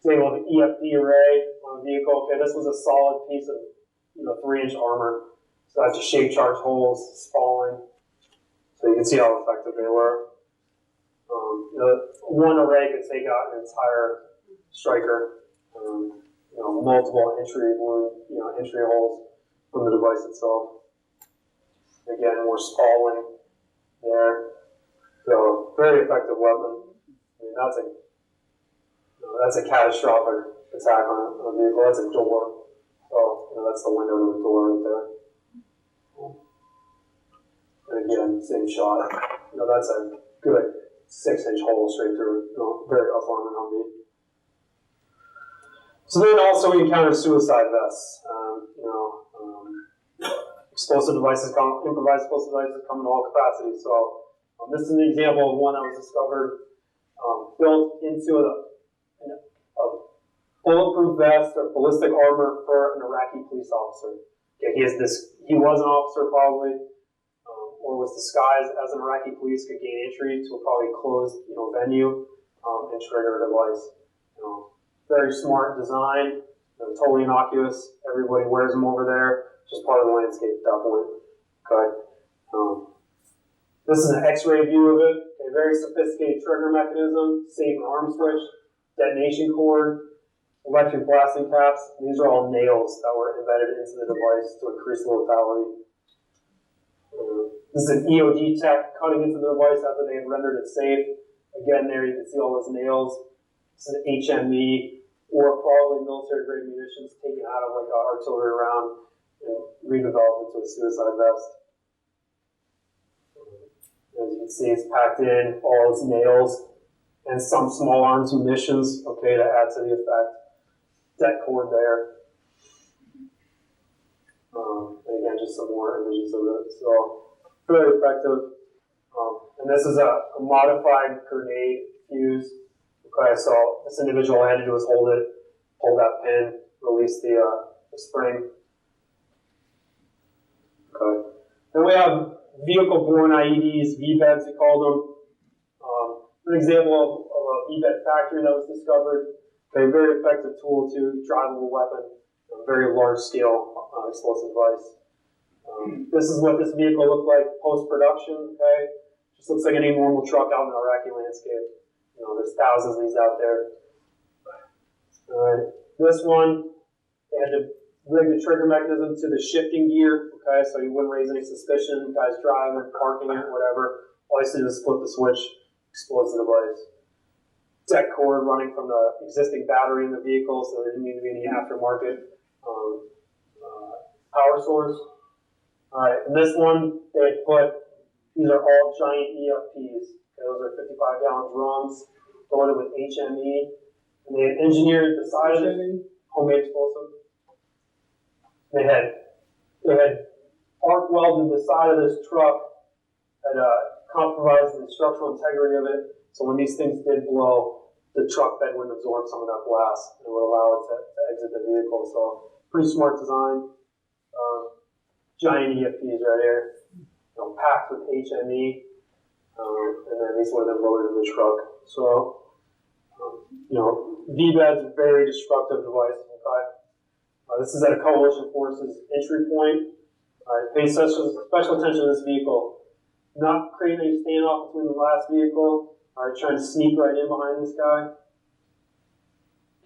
Example of the EFP array on a vehicle. Okay, this was a solid piece of 3-inch armor. So that's just shape charge holes, spalling. So you can see how effective they were. One array could take out an entire striker. Multiple entry holes from the device itself. Again, more spalling there. So very effective weapon. That's a catastrophic attack on a vehicle. That's a door. So that's the window to the door right there. And again, same shot. That's a good 6-inch hole straight through. Very up-armored Humvee. So then also we encountered suicide vests. Improvised explosive devices come in all capacities. So this is an example of one that was discovered, built into a bulletproof vest or ballistic armor for an Iraqi police officer. Okay, he was an officer probably, or was disguised as an Iraqi police, could gain entry to a probably closed venue and trigger a device. Very smart design, totally innocuous. Everybody wears them over there, just part of the landscape at that point. Okay. This is an X-ray view of it. A very sophisticated trigger mechanism, safe and arm switch, detonation cord, electric blasting caps. These are all nails that were embedded into the device to increase the lethality. This is an EOD tech cutting into the device after they had rendered it safe. Again, there you can see all those nails. This is an HME, or probably military-grade munitions taken out of like an artillery round and redeveloped into a suicide vest. As you can see, it's packed in, all its nails, and some small arms munitions, okay, to add to the effect. Det cord there. And again, just some more images of it. So, very effective. And this is a modified grenade fuse. Okay, so this individual, all I had to do was hold it, pull that pin, release the spring. Okay. Then we have vehicle-borne IEDs, VBIEDs we call them. An example of a VBIED factory that was discovered. Okay, very effective tool to drivable weapon, a very large-scale explosive device. This is what this vehicle looked like post-production. Okay, just looks like any normal truck out in the Iraqi landscape. You know, there's thousands of these out there. All right, this one, they had to rig the trigger mechanism to the shifting gear. Okay, so you wouldn't raise any suspicion. The guy's driving, parking it, whatever. All you do is flip the switch, explodes the device. Deck cord running from the existing battery in the vehicle, so there didn't need to be any aftermarket power source. All right, and this one, they had put, these are all giant EFPs. Okay, those are 55-gallon drums loaded with HME. And they had engineered the side of it, homemade explosive. They had arc welded the side of this truck that compromised the structural integrity of it. So when these things did blow, the truck bed wouldn't absorb some of that blast and would allow it to exit the vehicle. So pretty smart design. Giant EFPs right here, packed with HME, and then these would have been loaded in the truck. So, VBIEDs are a very destructive device. Okay, this is at a coalition forces entry point. All right, pay special attention to this vehicle. Not creating any standoff between the last vehicle. All right, trying to sneak right in behind this guy.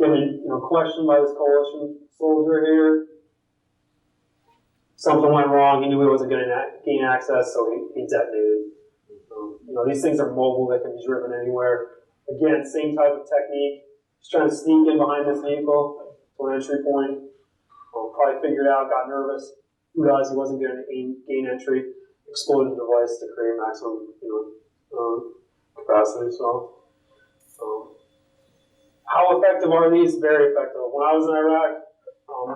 Getting questioned by this coalition soldier here. Something went wrong. He knew he wasn't going to gain access, so he detonated. These things are mobile. They can be driven anywhere. Again, same type of technique. Just trying to sneak in behind this vehicle to an entry point. Probably figured out, got nervous, realized he wasn't going to gain entry, exploded the device to create maximum, capacity. So, how effective are these? Very effective. When I was in Iraq,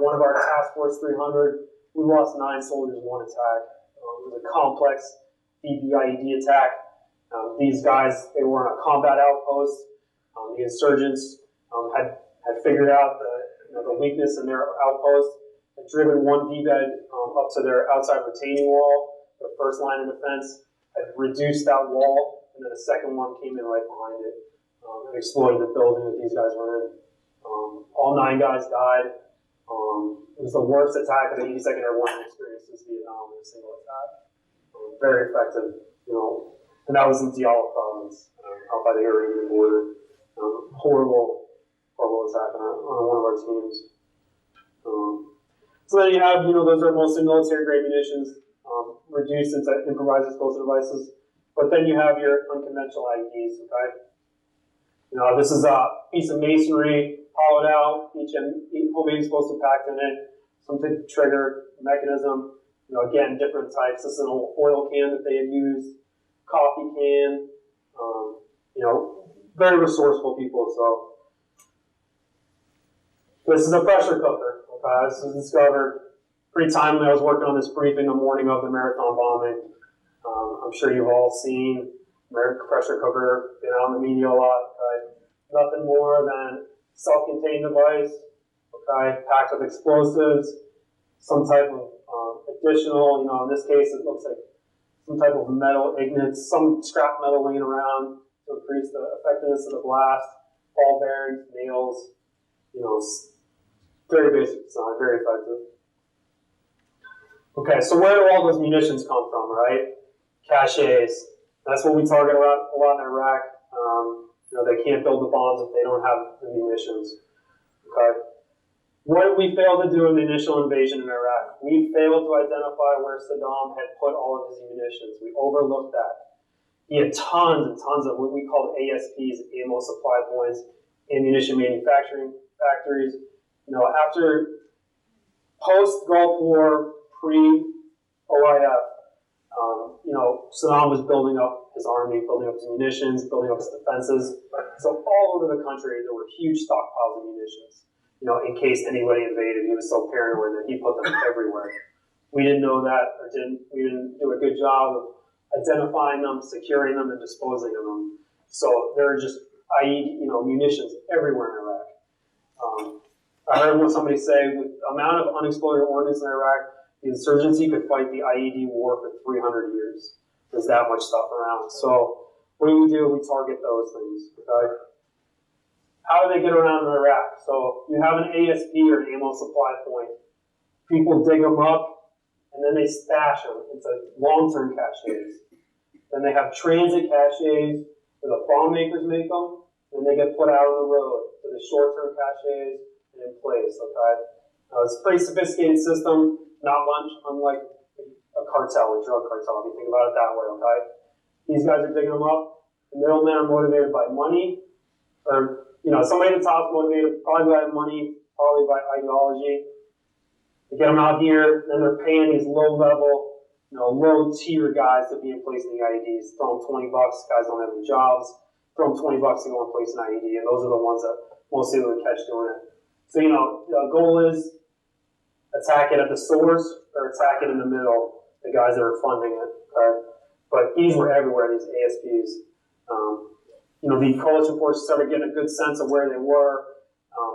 one of our Task Force 300, we lost 9 soldiers in one attack. It was a complex VBIED attack. These guys, they were on a combat outpost. The insurgents had figured out the weakness in their outpost, had driven one VBIED up to their outside retaining wall, their first line of defense, had reduced that wall, and then a second one came in right behind it and exploded the building that these guys were in. All 9 guys died. It was the worst attack of the 82nd Airborne experience since Vietnam in a single attack. Very effective, and that was in Diyala province, out by the Iranian border. Horrible attack on one of our teams. So then you have, those are mostly military grade munitions, reduced into improvised explosive devices. But then you have your unconventional IEDs, okay? This is a piece of masonry, hollowed out, each homemade explosive packed in it, some type of trigger mechanism. Again, different types. This is an oil can that they had used, coffee can. Very resourceful people. So this is a pressure cooker. Okay, this was discovered pretty timely. I was working on this briefing the morning of the Marathon bombing. I'm sure you've all seen American pressure cooker, been out in the media a lot. Okay? Nothing more than self-contained device, okay, packed with explosives, some type of additional, in this case it looks like some type of metal ignits, some scrap metal laying around to increase the effectiveness of the blast, ball bearings, nails, very basic design, very effective. Okay, so where do all those munitions come from, right? Caches. That's what we target a lot in Iraq. They can't build the bombs if they don't have the munitions. Okay. What did we fail to do in the initial invasion in Iraq? We failed to identify where Saddam had put all of his munitions. We overlooked that. He had tons and tons of what we called ASPs, ammo supply points, ammunition manufacturing factories. After post-Gulf War, pre-OIF, Saddam was building up his army, building up his munitions, building up his defenses. So all over the country, there were huge stockpiles of munitions. In case anybody invaded, he was so paranoid that he put them everywhere. We didn't know that, or we didn't do a good job of identifying them, securing them, and disposing of them. So there are just munitions everywhere in Iraq. I heard somebody say, with the amount of unexploded ordnance in Iraq, The insurgency could fight the IED war for 300 years. There's that much stuff around. So what do? We target those things, okay? How do they get around in Iraq? So you have an ASP or an ammo supply point. People dig them up, and then they stash them into long-term caches. Then they have transit caches where the bomb makers make them, and they get put out on the road for the short-term caches and in place, okay? It's a pretty sophisticated system, not much unlike a cartel, a drug cartel, if you think about it that way, okay? These guys are digging them up. The middlemen are motivated by money, or, somebody at the top is motivated probably by money, probably by ideology. They get them out here, then they're paying these low-level, low-tier guys to be in place in the IEDs. Throw them $20, guys don't have any jobs. Throw them $20 to go in place in IED, and those are the ones that mostly would catch doing it. So, the goal is attack it at the source or attack it in the middle, the guys that are funding it, okay? But these were everywhere, these ASPs. The coalition forces started getting a good sense of where they were,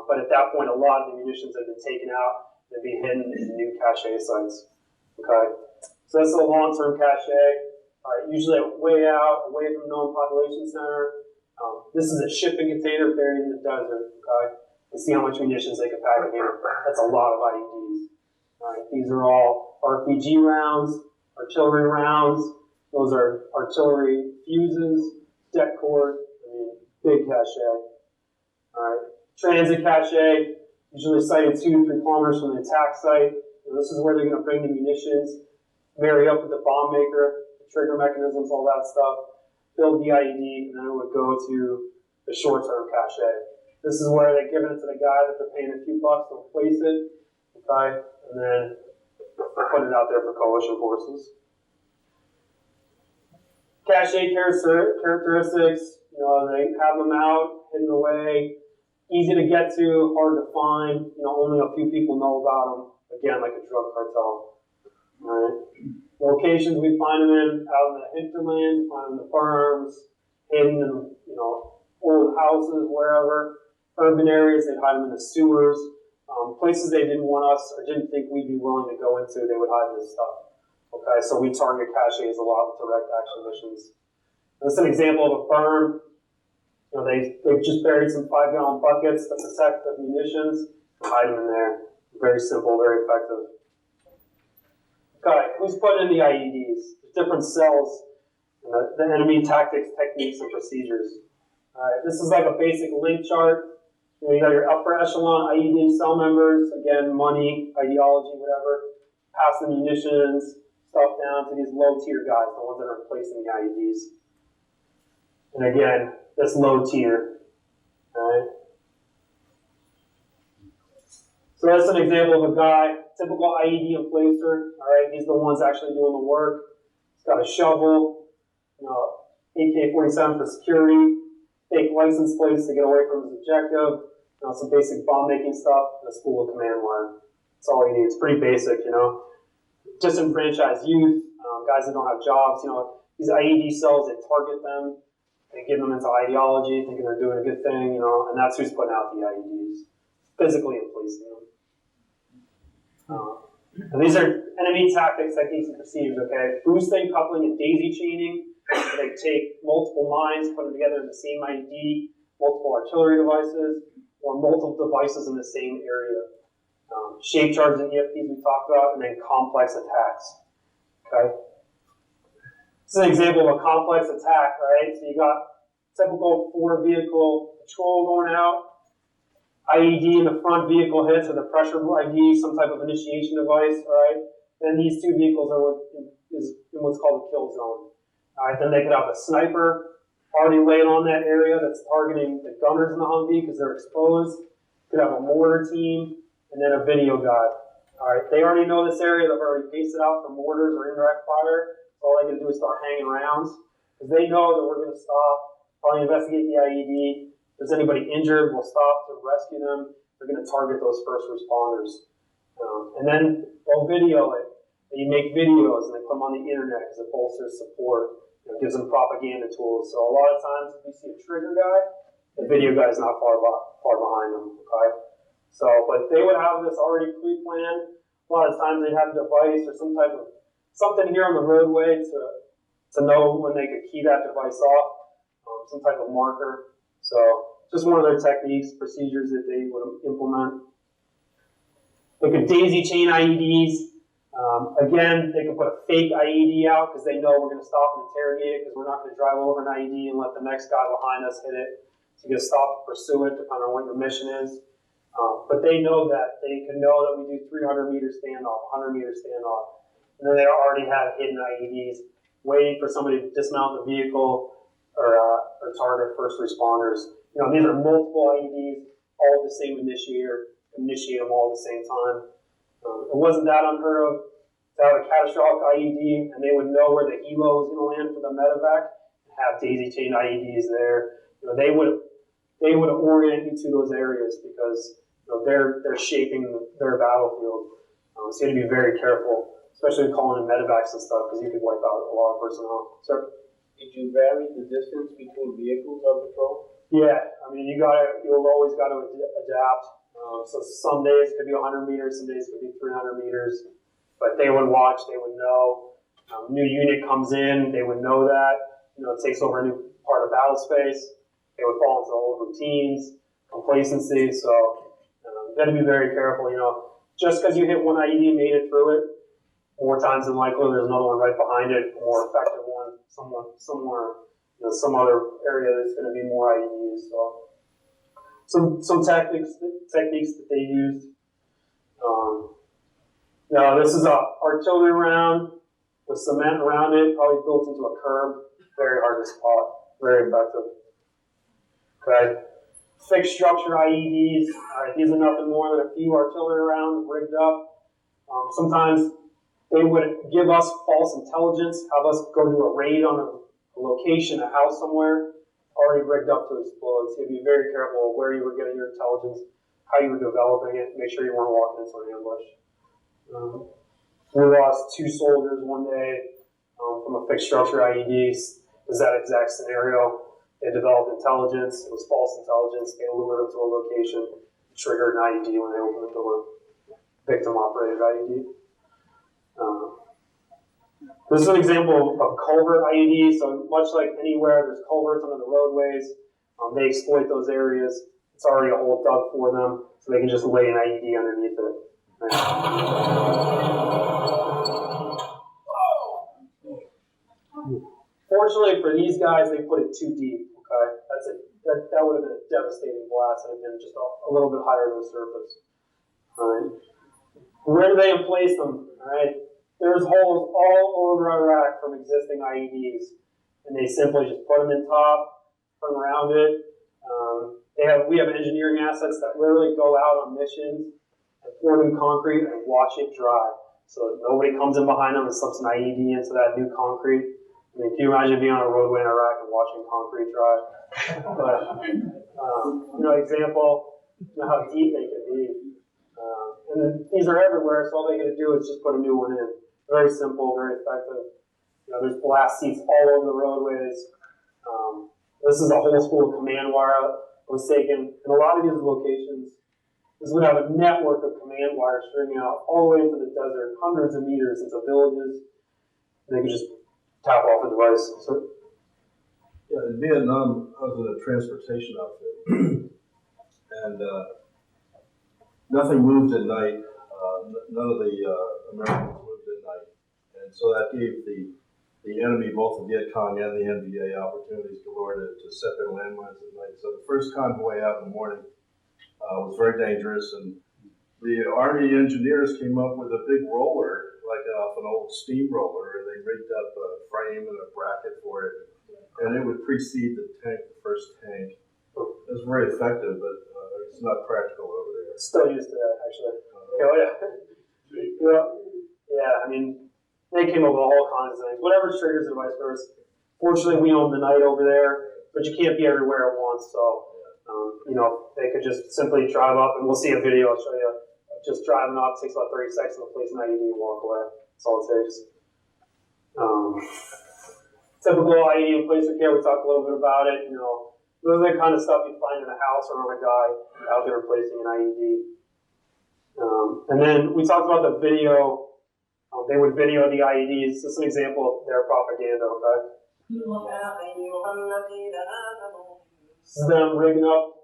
but at that point, a lot of the munitions had been taken out and be hidden in new cache sites, okay? So that's a long-term cache. All right, usually way out, away from known population center. This is a shipping container buried in the desert, okay? And see how much munitions they can pack in here. That's a lot of IEDs. All right, these are all RPG rounds, artillery rounds. Those are artillery fuses, deck cord, big cache. All right, transit cache, usually sited 2 to 3 kilometers from the attack site. And this is where they're going to bring the munitions, marry up with the bomb maker, the trigger mechanisms, all that stuff, build the IED, and then it would go to the short-term cache. This is where they're giving it to the guy that they're paying a few bucks to place it, okay, and then put it out there for coalition forces. Cache characteristics, they have them out, hidden away, easy to get to, hard to find, only a few people know about them, again, like a drug cartel. All right. Locations we find them in, out in the hinterlands, find them in the farms, hidden in, old houses, wherever. Urban areas, they'd hide them in the sewers. Places they didn't want us or didn't think we'd be willing to go into, they would hide this stuff. Okay, so we target caches a lot with direct action missions. This is an example of a burn. They've just buried some 5-gallon buckets to protect the munitions, hide them in there. Very simple, very effective. Okay, who's putting in the IEDs? There's different cells, the enemy tactics, techniques, and procedures. All right, this is like a basic link chart. You got your upper echelon IED cell members, again, money, ideology, whatever. Pass the munitions, stuff down to these low tier guys, the ones that are placing the IEDs. And again, this low tier. All right. So that's an example of a guy, typical IED emplacer. All right, he's the ones actually doing the work. He's got a shovel, AK-47 for security, fake license plates to get away from his objective, some basic bomb making stuff, and a spool of command wire. That's all you need. It's pretty basic, Disenfranchised youth, guys that don't have jobs, these IED cells, they target them, they give them into ideology, thinking they're doing a good thing, and that's who's putting out the IEDs, physically and policing them. And these are enemy tactics, techniques, and procedures, okay? Boosting, coupling, and daisy chaining. So they take multiple mines, put them together in the same IED, multiple artillery devices, or multiple devices in the same area. Shape charges and EFPs we talked about, and then complex attacks, okay? This is an example of a complex attack, right? So you got typical 4-vehicle patrol going out, IED in the front vehicle hits with a pressure ID, some type of initiation device, all right? Then these 2 vehicles are what is in what's called a kill zone. All right, then they could have a sniper already laying on that area that's targeting the gunners in the Humvee because they're exposed. Could have a mortar team, and then a video guy. All right, they already know this area. They've already paced it out for mortars or indirect fire. So all they can do is start hanging rounds because they know that we're going to stop, probably investigate the IED. If there's anybody injured, we'll stop to rescue them. They're going to target those first responders. And then they'll video it. You make videos and they put them on the internet because it bolsters support. It gives them propaganda tools. So a lot of times if you see a trigger guy, the video guy is not far behind them, okay? So, but they would have this already pre-planned. A lot of times they'd have a device or something here on the roadway to know when they could key that device off, some type of marker. So just one of their techniques, procedures that they would implement. They could daisy chain IEDs. Again, they could put a fake IED out because they know we're going to stop and interrogate it because we're not going to drive over an IED and let the next guy behind us hit it. So you get to stop and pursue it depending on what your mission is. But they know that. They can know that we do 300-meter standoff, 100-meter standoff. And then they already have hidden IEDs waiting for somebody to dismount the vehicle or target first responders. These are multiple IEDs, all the same initiator, initiate them all at the same time. It wasn't that unheard of to have a catastrophic IED, and they would know where the helo was going to land for the medevac, and have daisy chain IEDs there. They would orient you to those areas because they're shaping their battlefield. So you have to be very careful, especially calling in medevacs and stuff, because you could wipe out a lot of personnel. Sir? Did you vary the distance between vehicles on patrol? Yeah, you'll always got to adapt. So some days it could be 100 meters, some days it could be 300 meters. But they would watch, they would know. New unit comes in, they would know that. It takes over a new part of battle space. They would fall into old routines, complacency. So you got to be very careful. Just because you hit one IED and made it through it, more times than likely there's another one right behind it, a more effective one, somewhere, some other area that's going to be more IEDs. So some techniques that they used. Now this is a artillery round with cement around it, probably built into a curb. Very hard to spot. Very effective. Okay. Fixed structure IEDs. All right, these are nothing more than a few artillery rounds rigged up. Sometimes they would give us false intelligence, have us go do a raid on a location, a house somewhere, already rigged up to explode. So you have to be very careful of where you were getting your intelligence, how you were developing it, make sure you weren't walking into an ambush. We lost 2 soldiers one day from a fixed structure IED. It was that exact scenario. They developed intelligence. It was false intelligence. They lured them to a location, triggered an IED when they opened the door. Victim-operated IED. This is an example of culvert IED. So much like anywhere there's culverts under the roadways, they exploit those areas. It's already a hole dug for them, so they can just lay an IED underneath it. Fortunately for these guys, they put it too deep. Okay, that would have been a devastating blast had it been just a little bit higher than the surface. All right. Where do they place them? All right. There's holes all over Iraq from existing IEDs, and they simply just put them in top, put them around it. We have engineering assets that literally go out on missions and pour new concrete and watch it dry. So nobody comes in behind them and slips an IED into that new concrete. Can you imagine being on a roadway in Iraq and watching concrete dry? But, example, how deep they can be. And then these are everywhere, so all they got to do is just put a new one in. Very simple, very effective. There's blast seats all over the roadways. This is a whole spool of command wire was taken. In a lot of these locations, this would have a network of command wire stringing out all the way into the desert, hundreds of meters into villages. They could just tap off the device. So, yeah, in Vietnam, I was in a transportation outfit, and nothing moved at night. None of the Americans moved at night, and so that gave the enemy, both the Viet Cong and the NVA, opportunities galore to set their landmines at night. So the first convoy out in the morning was very dangerous, and the Army engineers came up with a big roller, like off an old steamroller, and they rigged up a frame and a bracket for it, and it would precede the tank, the first tank. It was very effective, but it's not practical over there. Still used to that, actually. Oh, yeah. Yeah, they came up with all kinds of things. Whatever triggers the device first. Fortunately, we own the night over there, but you can't be everywhere at once, so, they could just simply drive up, and we'll see a video, I'll show you, just driving up, takes about 30 seconds to place an IED and walk away. That's all it takes. Typical IED and placement care, we talked a little bit about it. Those are the kind of stuff you find in a house or on a guy out there replacing an IED. And then we talked about the video. They would video the IEDs. This is an example of their propaganda, okay? This is them rigging up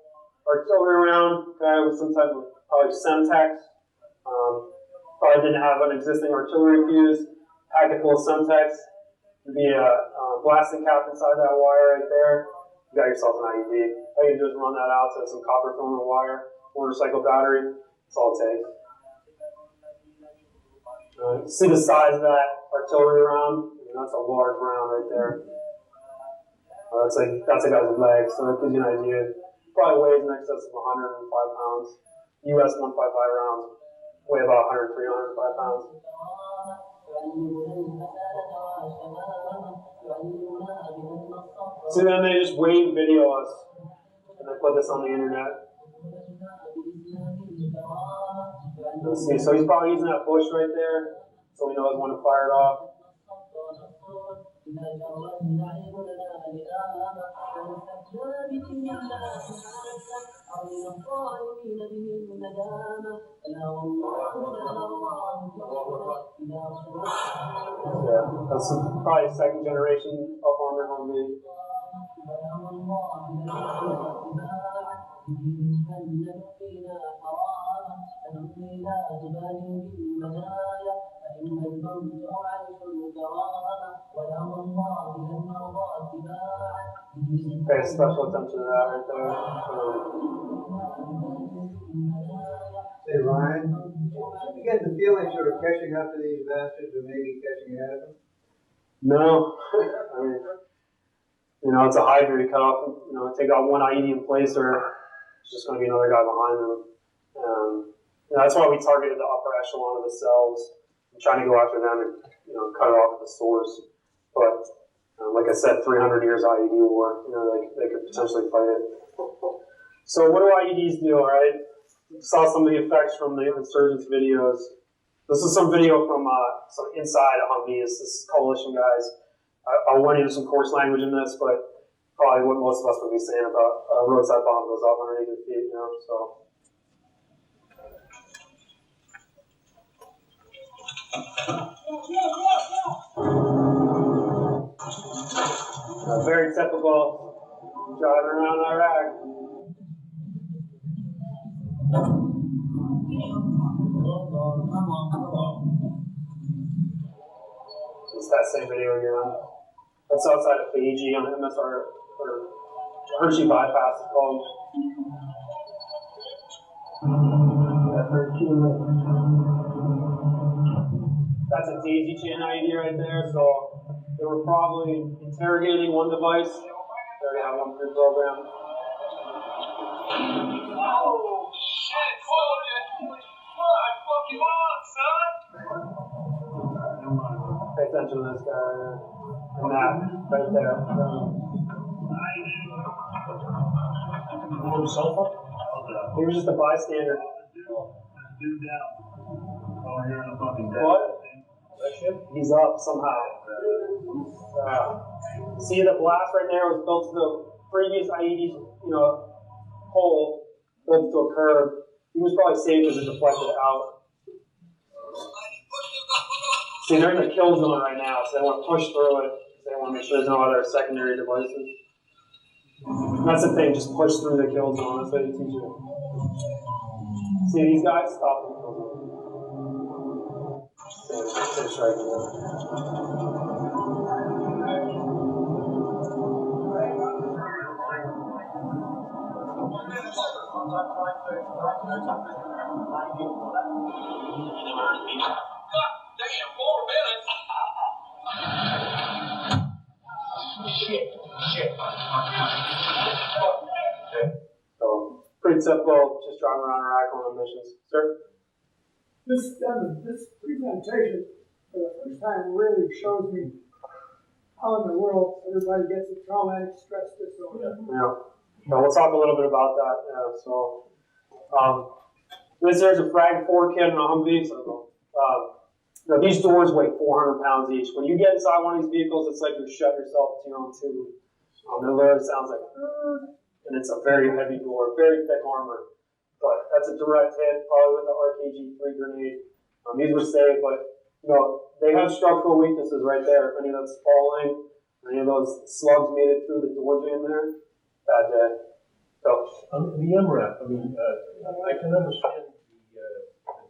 artillery around, okay, with some type of probably Semtex. Probably didn't have an existing artillery fuse. Packet full of Semtex. There'd be a blasting cap inside that wire right there. You got yourself an IED. All you do is run that out to some copper filament wire, motorcycle battery. That's all it takes. See the size of that artillery round? I mean, that's a large round right there. That's a guy's leg, so that gives you an idea. Probably weighs in excess of 105 pounds. US 155 rounds weigh about 103, 105 pounds. So then they just wave video us, and they put this on the internet. Let's see, so he's probably using that bush right there, so he knows when to fire it off. Yeah, that's probably second generation of armored Humvee. Pay special attention to that right there. Hey Ryan, you get the feeling sort of catching up to these bastards or maybe catching ahead of them? No. I mean, you know, it's a hybrid cutoff. You know, take out one IED in place, or there's just going to be another guy behind them. You know, that's why we targeted the upper echelon of the cells, and trying to go after them and, you know, cut it off at the source. But like I said, 300 years IED war. You know, they could potentially fight it. So what do IEDs do? All right. Saw some of the effects from the insurgents videos. This is some video from some inside of Humvees. This is coalition guys. I went into some coarse language in this, but probably what most of us would be saying about a roadside bomb goes off underneath your feet, you know, so. Very typical driving around Iraq. It's that same video again. That's outside of Fiji on the MSR, or Hershey bypass, it's called. That's a daisy chain IED right there, so they were probably interrogating one device. They already have one pre-programmed. Oh, shit, I fuck you up, son! Pay attention to this guy and that right there. He was just a bystander. What? He's up somehow. See, the blast right there was built to the previous IED's, you know, hole built to a curve. He was probably safe as it deflected out. See, they're in the kill zone right now, so they want to push through it. They want to make sure there's no other secondary devices. And that's the thing, just push through the kill zone. That's what they teach you. See these guys? Stop them. Finish right there. Damn, 4 minutes. Shit. So, pretty typical, just driving around Iraq on missions. Sir? This presentation, for the first time, really shows me how in the world everybody gets a traumatic stress disorder. Yeah. Well, we'll talk a little bit about that. This there's a frag 4 kit in a Humvee. So, now these doors weigh 400 pounds each. When you get inside one of these vehicles, it's like you shut yourself to your own tube. It literally sounds like, and it's a very heavy door, very thick armor. but that's a direct hit, probably with the RKG-3 grenade. These were safe, but they have structural weaknesses right there. If any of that's falling, any of those slugs made it through the door jam there, bad day. So, the MRAP, I mean, I can understand the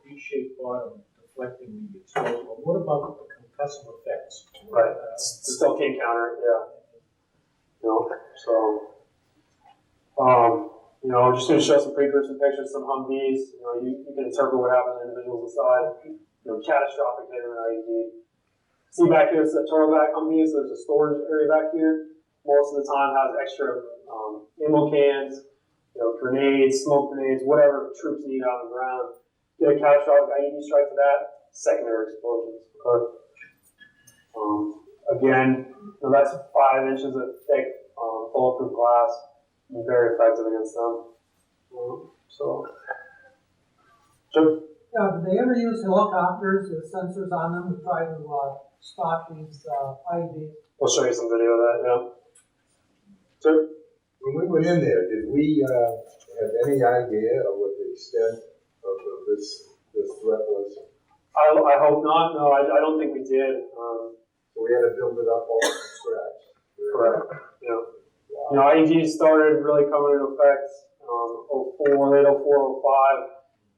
V-shaped bottom deflecting the explosive, but what about the concussive effects? right, still can't counter it, yeah. Just going to show some precursor pictures, some Humvees. You can interpret what happens to individuals inside. Catastrophic hit in an IED. See back here, it's a turtleback Humvee, so there's a storage area back here. Most of the time has extra ammo cans, grenades, smoke grenades, whatever troops need out on the ground. Get a catastrophic IED strike for that, secondary explosions. Okay. Again, that's 5 inches of thick bulletproof glass. Very effective against them. Sure. Did they ever use helicopters with sensors on them to try to stop these IEDs? We'll show you some video of that, yeah. Sure. When we went in there, did we have any idea of what the extent of this threat was? I hope not. No, I don't think we did. So we had to build it up all from scratch. Correct. Yeah. IEDs started really coming into effect 04, late 04, 05.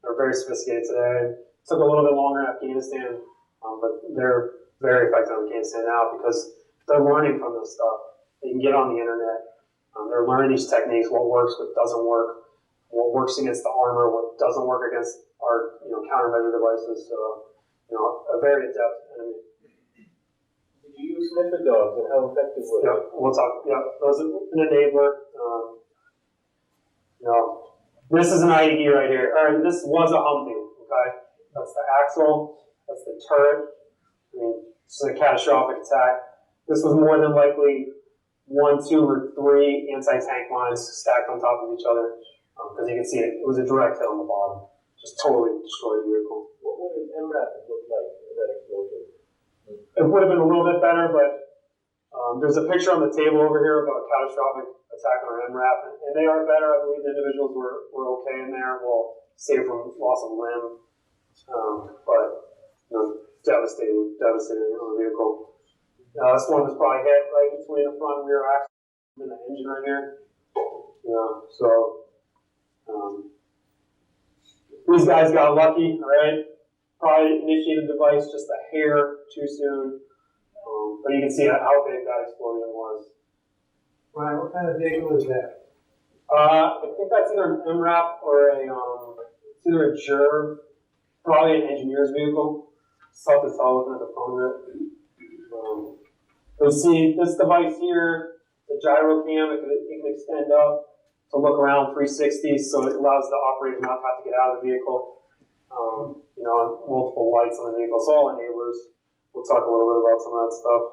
They're very sophisticated today. It took a little bit longer in Afghanistan, but they're very effective in Afghanistan now because they're learning from this stuff. They can get on the internet. They're learning these techniques, what works, what doesn't work, what works against the armor, what doesn't work against our countermeasure devices. So, a very adept enemy. Did you use sniffer dogs and how effective were they? Yeah, we'll talk. Yeah, those are an enabler. This is an IED right here. Or this was a Humvee. Okay, that's the axle. That's the turret. This is a catastrophic attack. This was more than likely 1, 2, or 3 anti-tank lines stacked on top of each other. Because you can see it was a direct hit on the bottom. Just totally destroyed the vehicle. What would an MRAP look like in that explosion? It would have been a little bit better, but there's a picture on the table over here about a catastrophic attack on our MRAP, and they are better. I believe the individuals were okay in there. Well, saved from loss of limb, but devastating on the vehicle. This one was probably hit right between the front and rear axle and the engine right here. These guys got lucky, right? Probably initiated the device just a hair too soon. But you can see how big that explosion was. Right, what kind of vehicle is that? I think that's either an MRAP or it's either a JERV, probably an engineer's vehicle. It's tough to tell looking at the front of it. You see this device here, the gyro cam, it can extend up to look around 360, so it allows the operator not to have to get out of the vehicle. Multiple lights on the vehicle, it's all enablers. We'll talk a little bit about some of that stuff.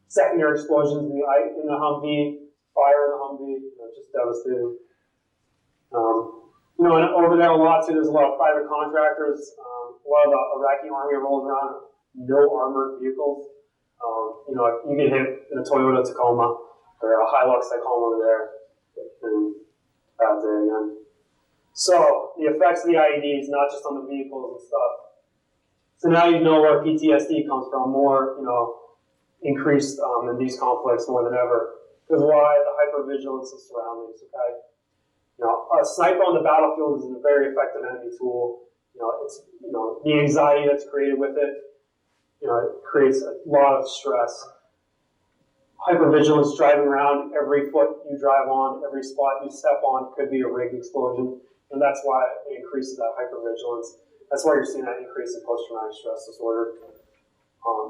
Secondary explosions in the Humvee, fire in the Humvee, just devastating. And over there a lot too, there's a lot of private contractors. A lot of the Iraqi army rolls around no armored vehicles. You get hit in a Toyota Tacoma or a Hilux Tacoma over there, and bad day again. So the effects of the IEDs, not just on the vehicles and stuff. So now you know where PTSD comes from, more, increased in these conflicts more than ever. Because why? The hypervigilance of surroundings, okay? A sniper on the battlefield is a very effective enemy tool. It's, the anxiety that's created with it, it creates a lot of stress. Hypervigilance, driving around, every foot you drive on, every spot you step on could be a rigged explosion. And that's why it increases that hypervigilance. That's why you're seeing that increase in post-traumatic stress disorder.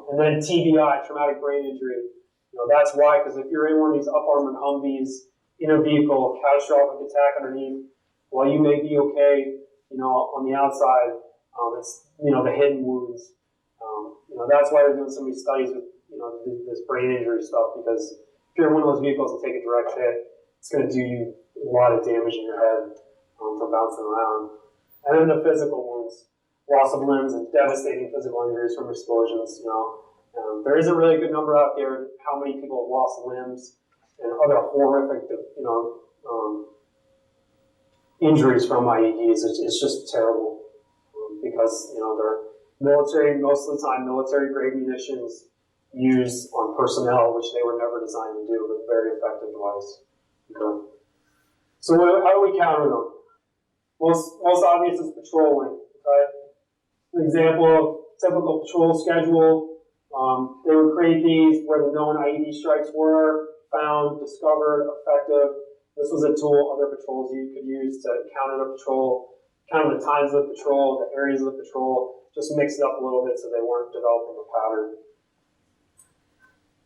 And then TBI, traumatic brain injury. That's why, because if you're in one of these up-armored Humvees in a vehicle, catastrophic attack underneath, while you may be okay, on the outside, it's, the hidden wounds. That's why they're doing so many studies with, this brain injury stuff, because if you're in one of those vehicles and take a direct hit, it's going to do you a lot of damage in your head from bouncing around. And then the physical wounds, loss of limbs and devastating physical injuries from explosions. There isn't really a good number out there how many people have lost limbs and other horrific, injuries from IEDs. It's just terrible because, you know, they're military, most of the time, military grade munitions used on personnel, which they were never designed to do, but very effective device. Okay. So how do we counter them? Most obvious is patrolling. Okay? An example of typical patrol schedule, they would create these where the known IED strikes were found, discovered, effective. This was a tool other patrols you could use to counter the patrol, counter the times of the patrol, the areas of the patrol, just mix it up a little bit so they weren't developing a pattern.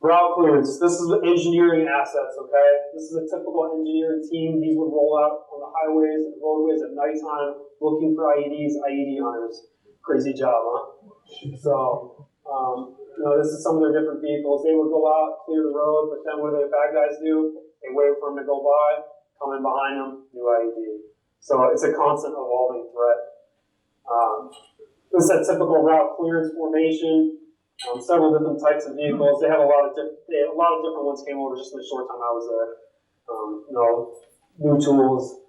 Route clearance. This is engineering assets, okay? This is a typical engineering team. These would roll out on the highways and roadways at nighttime looking for IEDs, IED hunters. Crazy job, huh? So, you know, this is some of their different vehicles. They would go out, clear the road, but then what do the bad guys do? They wait for them to go by, come in behind them, new IED. So it's a constant evolving threat. This is a typical route clearance formation. Several different types of vehicles. They have a lot of different ones came over just in the short time I was there. You know, new tools.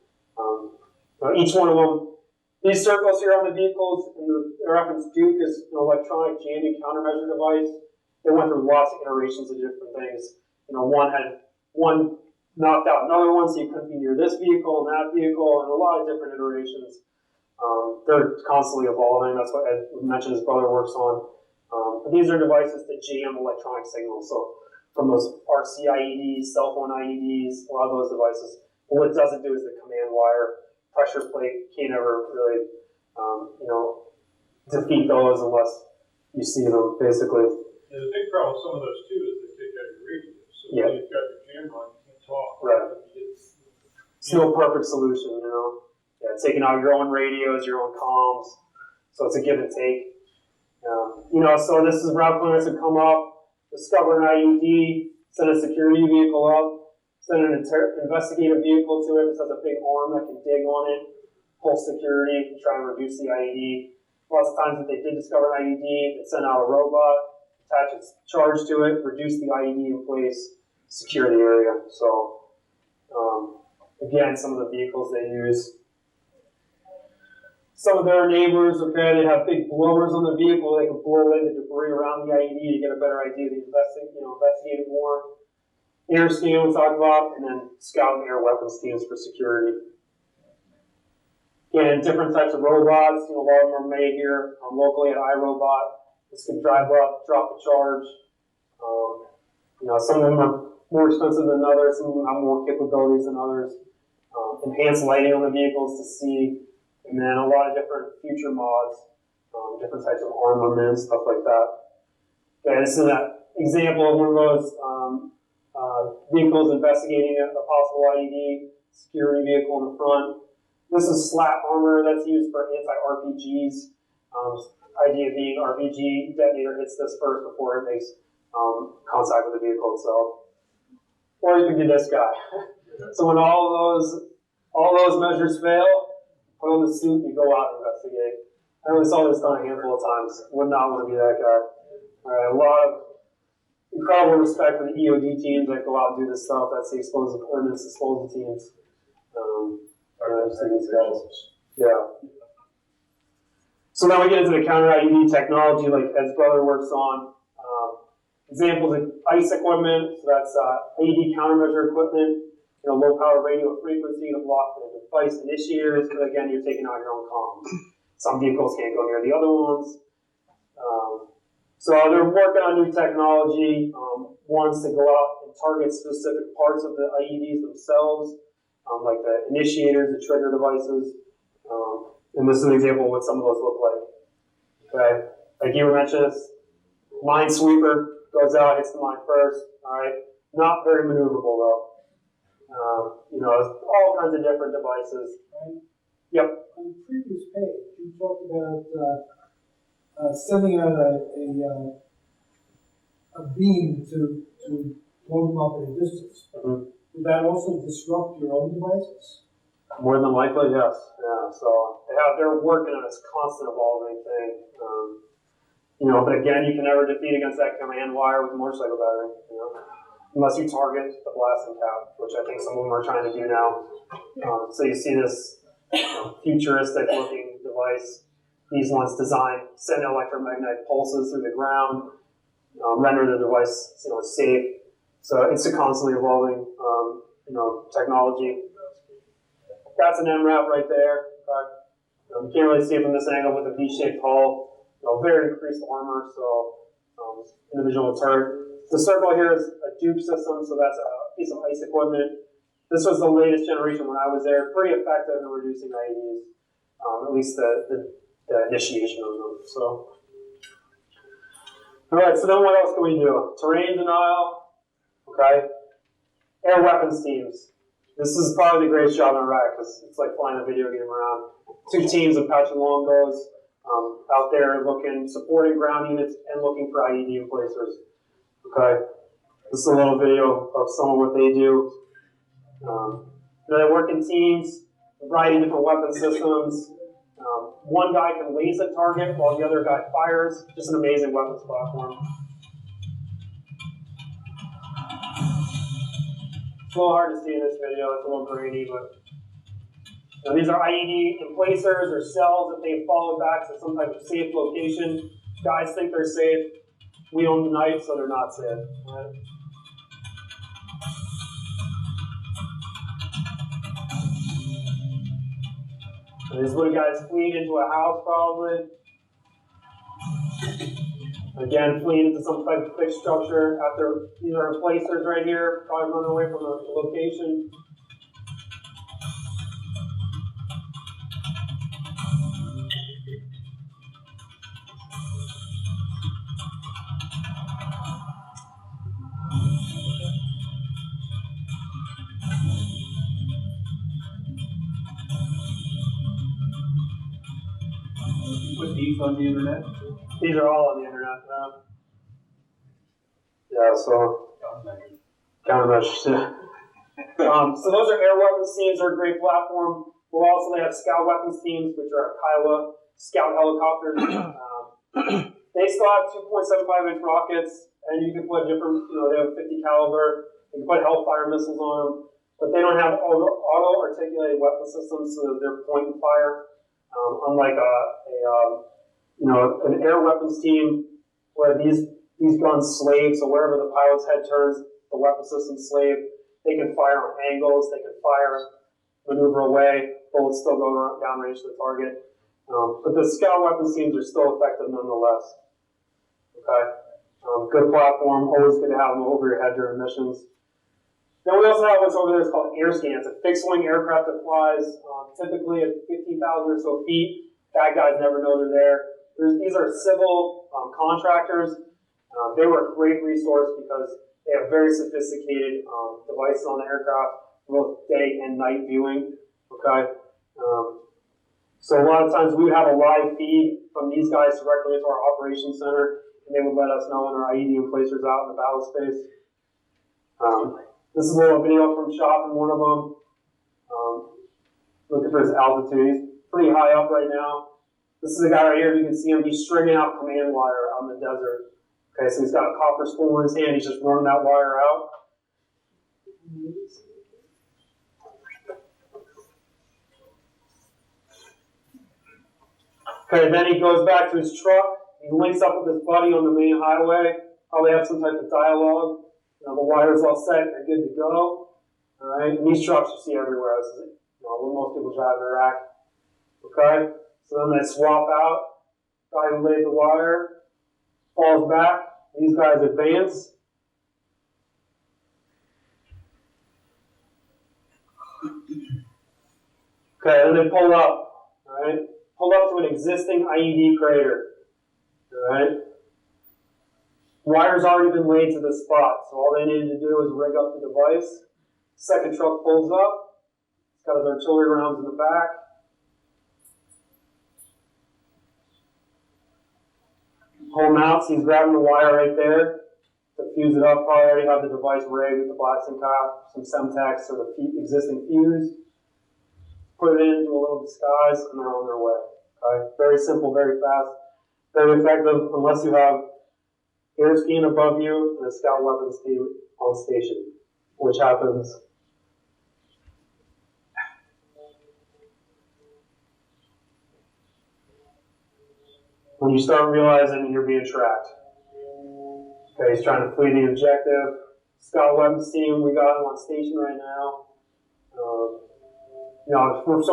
Each one of them. These circles here on the vehicles, and the reference Duke is an electronic jamming countermeasure device. They went through lots of iterations of different things. You know, one knocked out another one, so you couldn't be near this vehicle and that vehicle, and a lot of different iterations. They're constantly evolving. That's what Ed mentioned his brother works on. But these are devices that jam electronic signals. So from those RC IEDs, cell phone IEDs, a lot of those devices. But what it doesn't do is the command wire, pressure plate can't ever really, you know, defeat those unless you see them, basically. Yeah, the big problem with some of those too is they take out your radio. So Yeah. when you've got your camera on, you can't talk. Right. It's no perfect solution, you know. Yeah, taking out your own radios, your own comms. So it's a give and take. You know, so this is route clearance would come up, discover an IED, send a security vehicle up, send an investigative vehicle to it. This has a big arm that can dig on it, pull security, try and reduce the IED. Lots of times if they did discover an IED, they'd send out a robot, attach its charge to it, reduce the IED in place, secure the area. So, again, some of the vehicles they use. Some of their neighbors, okay, they have big blowers on the vehicle. They can blow away the debris around the IED to get a better idea of the investigate it more. Air scan we talked about, and then scout and air weapons teams for security. And different types of robots. You know, a lot of them are made here locally at iRobot. This can drive up, drop the charge. You know, some of them are more expensive than others. Some of them have more capabilities than others. Enhanced lighting on the vehicles to see. And then a lot of different future mods, different types of armament, stuff like that. Okay, this is an example of one of those vehicles investigating a possible IED, security vehicle in the front. This is slat armor that's used for anti-RPGs. Idea being RPG detonator hits this first before it makes contact with the vehicle itself. Or you can do this guy. So when all those measures fail, put on the suit, you go out and investigate. I only saw this done a handful of times. Would not want to be that guy. All right, a lot of incredible respect for the EOD teams that go out and do this stuff. That's the explosive ordnance disposal teams. These guys. Yeah. So now we get into the counter IED technology, like Ed's brother works on. Examples of ICE equipment. So that's IED countermeasure equipment. You know, low power radio frequency to block the device initiators, but again, you're taking out your own comms. Some vehicles can't go near the other ones. So they're working on new technology. One's to go out and target specific parts of the IEDs themselves, like the initiators, the trigger devices. And this is an example of what some of those look like. Okay, like you mentioned, minesweeper goes out, hits the mine first. All right, not very maneuverable though. You know, all kinds of different devices. Right? Yep. On the previous page, you talked about sending out a beam to blow them up at a distance. Mm-hmm. Would that also disrupt your own devices? More than likely, yes. Yeah. So they're working on this constant evolving thing. You know, but again, you can never defeat against that command wire with a motorcycle battery. You know, unless you target the blasting cap, which I think some of them are trying to do now. So you see this futuristic looking device. These ones designed send electromagnetic pulses through the ground, render the device safe. So it's a constantly evolving technology. That's an MRAP right there. You can't really see it from this angle with a V-shaped hull. Very increased armor, so individual turret. The circle here is a dupe system, so that's a piece of ice equipment. This was the latest generation when I was there. Pretty effective in reducing IEDs, at least the initiation of them. So, all right. So then, what else can we do? Terrain denial. Okay. Air weapons teams. This is probably the greatest job in Iraq because it's like flying a video game around. 2 teams of Apache Longbows out there supporting ground units and looking for IED emplacers. Okay. This is a little video of some of what they do. They work in teams, a variety of different weapon systems. One guy can laser target while the other guy fires. Just an amazing weapons platform. It's a little hard to see in this video. It's a little grainy, but these are IED emplacers or cells that they've followed back to some type of safe location. Guys think they're safe. We own the knife, so they're not safe. Right? And these little guys fleeing into a house, probably. Again, fleeing into some type of fixed structure. After these are emplacers right here, probably running away from the location. Put these on the internet? These are all on the internet now. Yeah, so countermeasures. Yeah. So those are air weapons teams. They're a great platform. We'll also they have scout weapons teams, which are Kiowa scout helicopters. They still have 2.75-inch rockets, and you can put different. They have 50 caliber. You can put Hellfire missiles on them, but they don't have auto-articulated weapon systems, so they're point and fire. Unlike an air weapons team where these guns slave, so wherever the pilot's head turns, the weapon system slave. They can fire on angles, they can fire, maneuver away, bullets still go downrange to the target. But the scout weapons teams are still effective nonetheless. Okay, good platform, always good to have them over your head during missions. Then we also have what's over there is called air scans, a fixed-wing aircraft that flies typically at 15,000 or so feet. Bad guys never know they're there. These are civil contractors. They were a great resource because they have very sophisticated devices on the aircraft, both day and night viewing. Okay, so a lot of times we would have a live feed from these guys directly into our operations center, and they would let us know when our IED emplacers out in the battle space. This is a little video from shot from one of them. Looking for his altitude. He's pretty high up right now. This is a guy right here. You can see him. He's stringing out command wire on the desert. Okay, so he's got a copper spool in his hand. He's just running that wire out. Okay, then he goes back to his truck. He links up with his buddy on the main highway. Probably have some type of dialogue. The wire's all set. They're good to go. All right, and these trucks you see everywhere. This is what most people drive in Iraq. Okay, so then they swap out. Guy who laid the wire falls back. These guys advance. Okay, and they pull up. All right, pull up to an existing IED crater. All right. Wire's already been laid to the spot, so all they needed to do is rig up the device. Second truck pulls up. It's got his artillery rounds in the back. Pull mounts, he's grabbing the wire right there to fuse it up. Probably already have the device rigged with the blasting cap, some Semtex or the existing fuse. Put it into a little disguise, and they're on their way. Okay? Very simple, very fast, very effective, unless you have air scan above you and a scout weapons team on station, which happens when you start realizing you're being tracked. Okay, he's trying to flee the objective. Scott Webb's team, we got him on station right now. So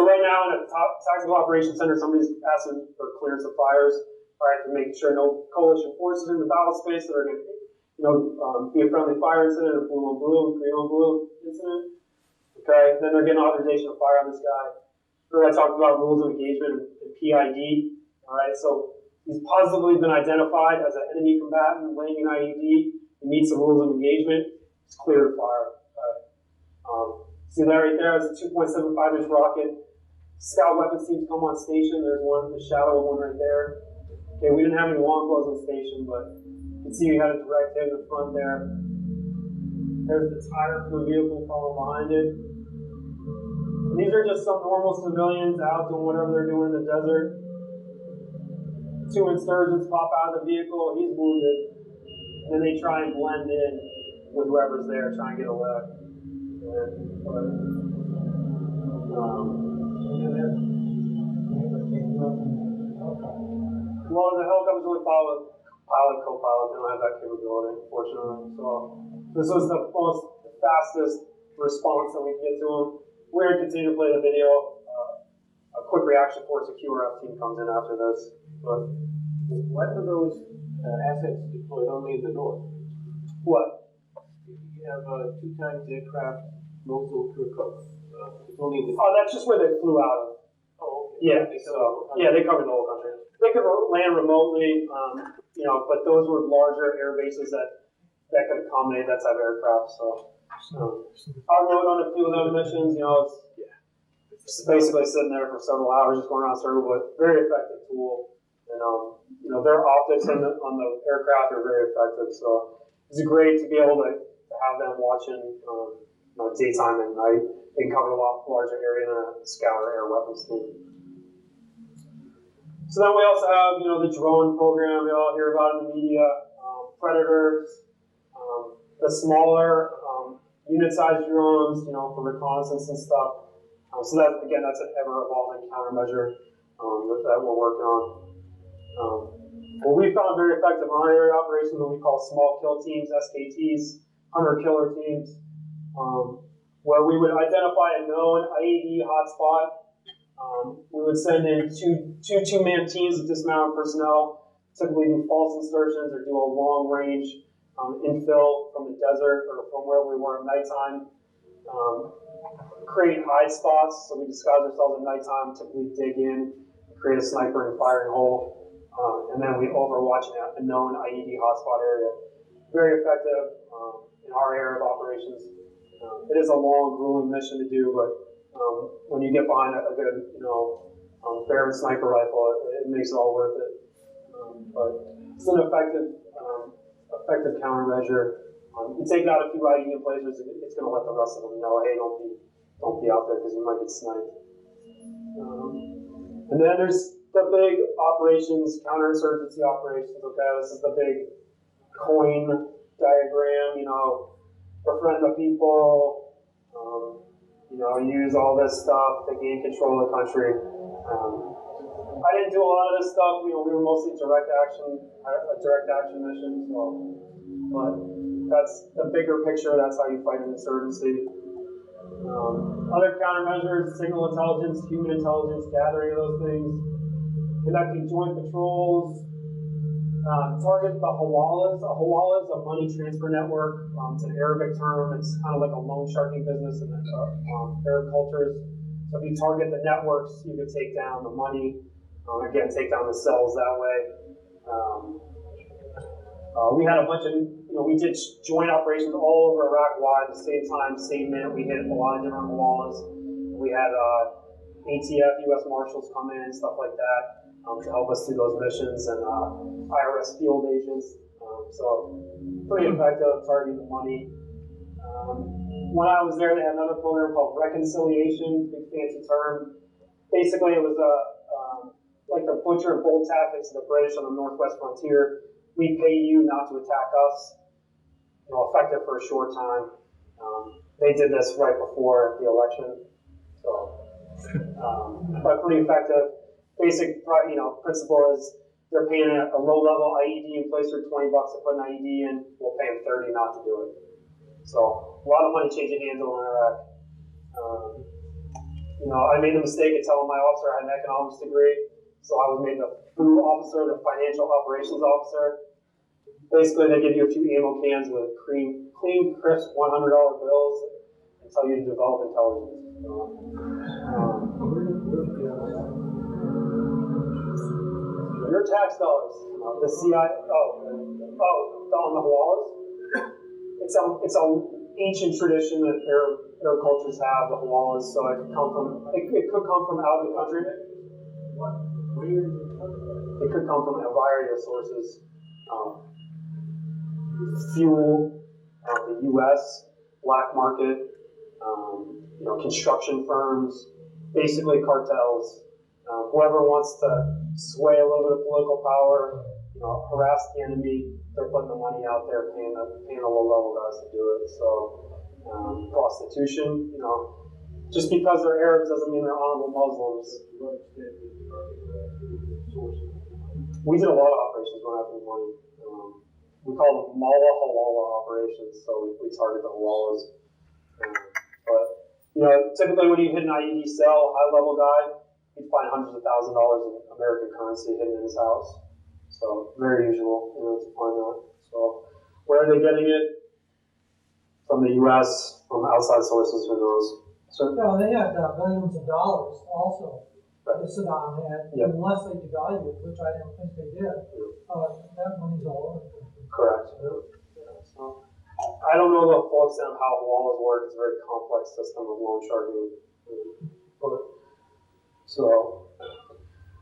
right now in a tactical operations center, somebody's asking for clearance of fires. All right, to make sure no coalition forces in the battle space that are going to, be a friendly fire incident, a blue on blue, green on blue incident. Okay, then they're getting authorization to fire on this guy. Remember I talked about rules of engagement and PID. All right, so he's positively been identified as an enemy combatant laying an IED. He meets the rules of engagement. It's clear to fire. See that right there? It's a 2.75-inch rocket. Scout weapons teams come on station. There's one, the shadow one right there. Okay, we didn't have any longbows on station, but you can see we had a direct hit in the front there. There's the tire from the vehicle following behind it. And these are just some normal civilians out doing whatever they're doing in the desert. Two insurgents pop out of the vehicle. He's wounded. And then they try and blend in with whoever's there, try and get away. Well, the helicopters only follow pilot, co-pilot. They don't have that capability, unfortunately. So this was the fastest response that we can get to them. We're going to continue to play the video. A quick reaction force, a QRF team comes in after this. But why are those assets deployed only in the north? What? You have 2 times aircraft, nozzle per coast. It's only in the that's just where they flew out of. Oh, okay. Yeah, they covered the whole country. They could land remotely, but those were larger air bases that could accommodate that type of aircraft. So I rode on a few of those missions. It's just basically sitting there for several hours, just going around circle, but very effective tool. And their optics on the aircraft are very effective. So it's great to be able to have them watching daytime and night. They can cover a lot larger area than a scout or air weapons team. So then we also have, the drone program we all hear about in the media, Predators, the smaller unit-sized drones, for reconnaissance and stuff. So that's an ever-evolving countermeasure that we're working on. What we found very effective in our area operations, what we call small kill teams, SKTs, hunter-killer teams, where we would identify a known IED hotspot. We would send in two-man teams of dismounted personnel, typically do false insertions or do a long-range infill from the desert or from where we were at nighttime. Create hide spots, so we disguise ourselves at nighttime, typically dig in, create a sniper and firing hole, and then we overwatch a known IED hotspot area. Very effective in our area of operations. It is a long, grueling mission to do, but when you get behind a good, Baron sniper rifle, it makes it all worth it. But it's an effective countermeasure. You take out a few IED places, it's going to let the rest of them know, hey, don't be out there because you might get sniped. And then there's the big operations, counterinsurgency operations. Okay, this is the big coin diagram. Befriend the people. Use all this stuff to gain control of the country. I didn't do a lot of this stuff. We were mostly direct action missions. But that's the bigger picture. That's how you fight an insurgency. Other countermeasures: signal intelligence, human intelligence, gathering of those things, conducting joint patrols. Target the hawalas. A hawala is a money transfer network. It's an Arabic term. It's kind of like a loan sharking business in the Arab cultures. So if you target the networks, you could take down the money. Again, take down the cells that way. We had a bunch of, we did joint operations all over Iraq-wide at the same time, same minute. We hit a lot of different hawalas. We had ATF, U.S. Marshals come in, stuff like that. To help us through those missions, and IRS field agents. So pretty effective targeting the money. When I was there, they had another program called Reconciliation, big fancy term. Basically, it was like the butcher and bull tactics of the British on the northwest frontier. We pay you not to attack us. Effective for a short time. They did this right before the election, but pretty effective. Basic, principle is they're paying a low-level IED in place for $20 to put an IED in, we'll pay them $30 not to do it. So a lot of money changing hands over in Iraq. I made the mistake of telling my officer I had an economics degree, so I was made the food officer, the financial operations officer. Basically, they give you a few ammo cans with clean, crisp $100 bills and tell you to develop intelligence. Your tax dollars. The CIA. On the Hawalas. It's an ancient tradition that Arab cultures have, the Hawalas. So it could come from out of the country. It could come from a variety of sources. Fuel, the U.S., black market, construction firms, basically cartels. Whoever wants to sway a little bit of political power, harass the enemy, they're putting the money out there, paying the low-level guys to do it. So, prostitution, just because they're Arabs doesn't mean they're honorable Muslims. We did a lot of operations going after the money. We call them Mala Hawala operations, so we target the Hawalas. But, typically when you hit an IED cell, high-level guy, you'd find hundreds of thousands of dollars in American currency hidden in his house. So, very usual, to find that. So, where are they getting it? From the U.S., from outside sources, who knows? So, they had billions of dollars also. That Saddam had, unless they devalued it, which I don't think they did. That money's all over. Correct. So, I don't know the full extent of how Hawalas work. It's a very complex system of loan sharking.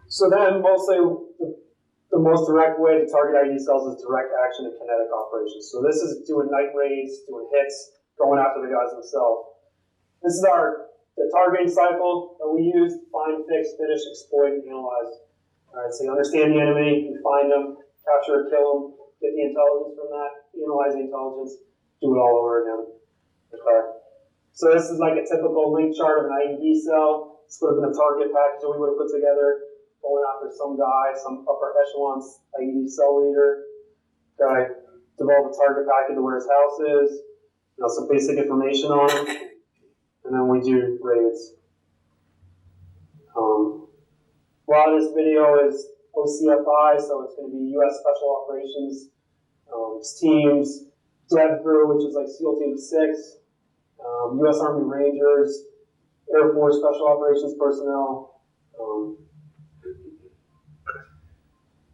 So then mostly the most direct way to target IED cells is direct action and kinetic operations. So this is doing night raids, doing hits, going after the guys themselves. This is the targeting cycle that we use: find, fix, finish, exploit, and analyze. All right, so you understand the enemy, you find them, capture or kill them, get the intelligence from that, analyze the intelligence, do it all over again. Okay. So this is like a typical link chart of an IED cell. This would have been a target package that we would have put together, going after some guy, some upper echelon IED cell leader. Okay. Develop a target package to where his house is, some basic information on him, and then we do raids. A lot of this video is OCFI, so it's going to be U.S. Special Operations teams, Dev Crew, which is like SEAL Team 6, U.S. Army Rangers, Air Force Special Operations personnel.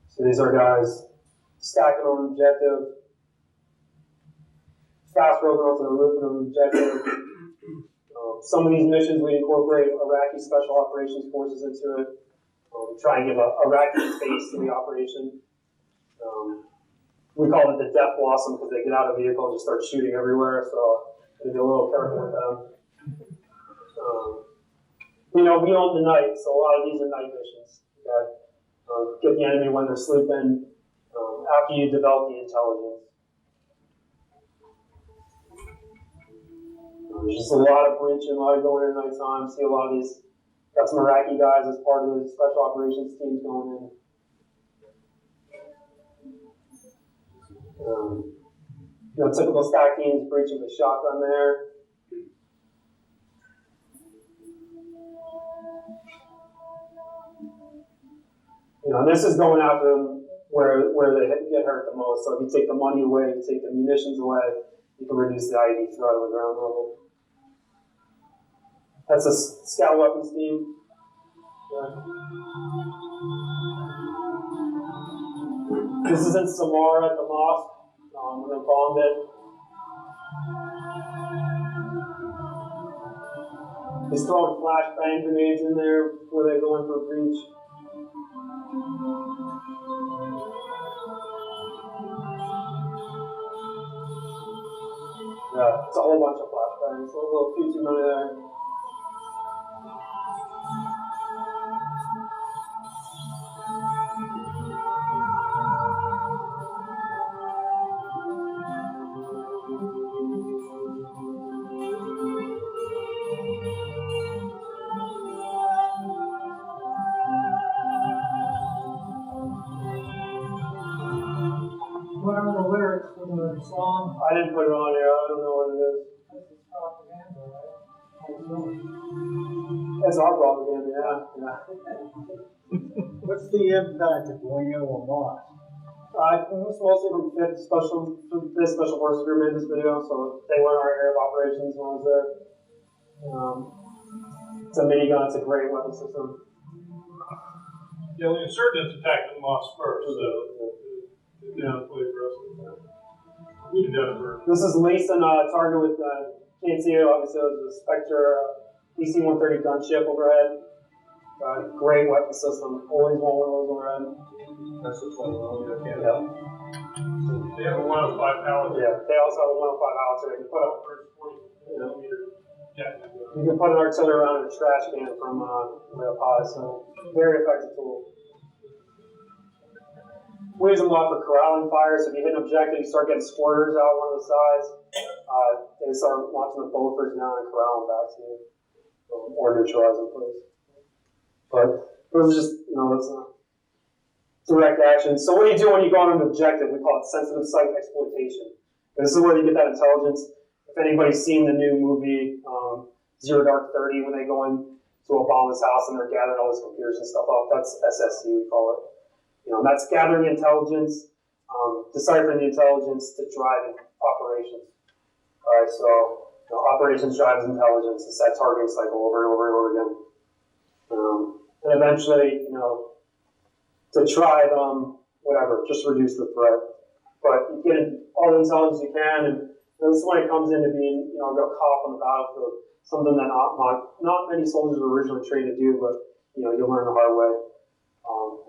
So these are guys stacking on an objective, fast roping onto the roof of an objective. Some of these missions we incorporate Iraqi Special Operations Forces into it. Try and give a Iraqi face to the operation. We call it the Death Blossom because they get out of the vehicle and just start shooting everywhere, so we be a little careful with them. We own the night, so a lot of these are night missions. Okay? Get the enemy when they're sleeping, after you develop the intelligence. There's just a lot of breaching, a lot of going in at nighttime. See a lot of these. Got some Iraqi guys as part of the special operations teams going in. Typical stack teams breaching with a shotgun there. And this is going after them where they get hurt the most. So if you take the money away, you take the munitions away, you can reduce the IED threat on the ground level. That's a scout weapons team. This is in Samara at the mosque. When they bombed it. He's throwing flashbang grenades in there before they go in for a breach. Yeah, it's a whole bunch of flashbangs. A little few too many there. I didn't put it on here. I don't know what it is. It's our propaganda, yeah. What's the impact of going into a mosque? It's mostly from Fifth Special Forces Group made this video, so they were in our area of operations when I was there. It's a minigun. It's a great weapon system. Yeah, the insurgents attacked the mosque first, so play for us. We did that first. This is laced on a target with, can't see it, obviously, it was a Spectre DC-130 gunship overhead. Great weapon system. Always want one of those overhead. That's the 20 millimeter Yeah. They have a 105 howitzer. Yeah, they also have a 105 howitzer. They can put up, Yeah. you can put an artillery round in a trash can from way up high, so very effective tool. We use them a lot for corralling fire, so if you hit an objective, you start getting squirters out one of the sides. They start launching the bolters down and corralling back to you, or neutralizing place. But those are just, that's direct action. So what do you do when you go on an objective? We call it sensitive site exploitation. And this is where you get that intelligence. If anybody's seen the new movie Zero Dark 30, when they go into Obama's house and they're gathering all his computers and stuff up, that's SSC, we call it. That's gathering intelligence, deciphering the intelligence to drive operations. All right, so operations drives intelligence. It's that targeting cycle over and over and over again. And eventually, to try, just reduce the threat. But you get all the intelligence you can, and this is when it comes into being, a real cop on the battlefield, something that not many soldiers were originally trained to do, but, you learn the hard way.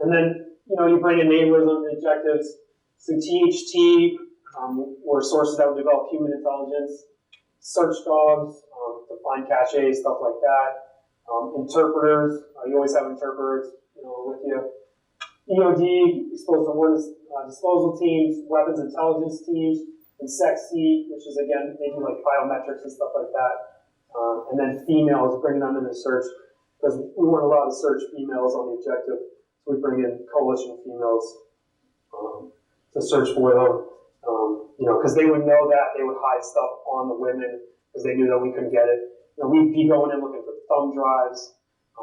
And then, you bring in neighbors on the objectives. So THT were sources that would develop human intelligence, search dogs to find caches, stuff like that. Interpreters, you always have interpreters, with you. EOD, explosive ordnance disposal teams, weapons intelligence teams, and SEC, which is again, they do like biometrics and stuff like that. And then females, bringing them in to search, because we weren't allowed to search females on the objective. So we bring in coalition females to search for them, because they would know that they would hide stuff on the women because they knew that we couldn't get it. We'd be going in looking for thumb drives,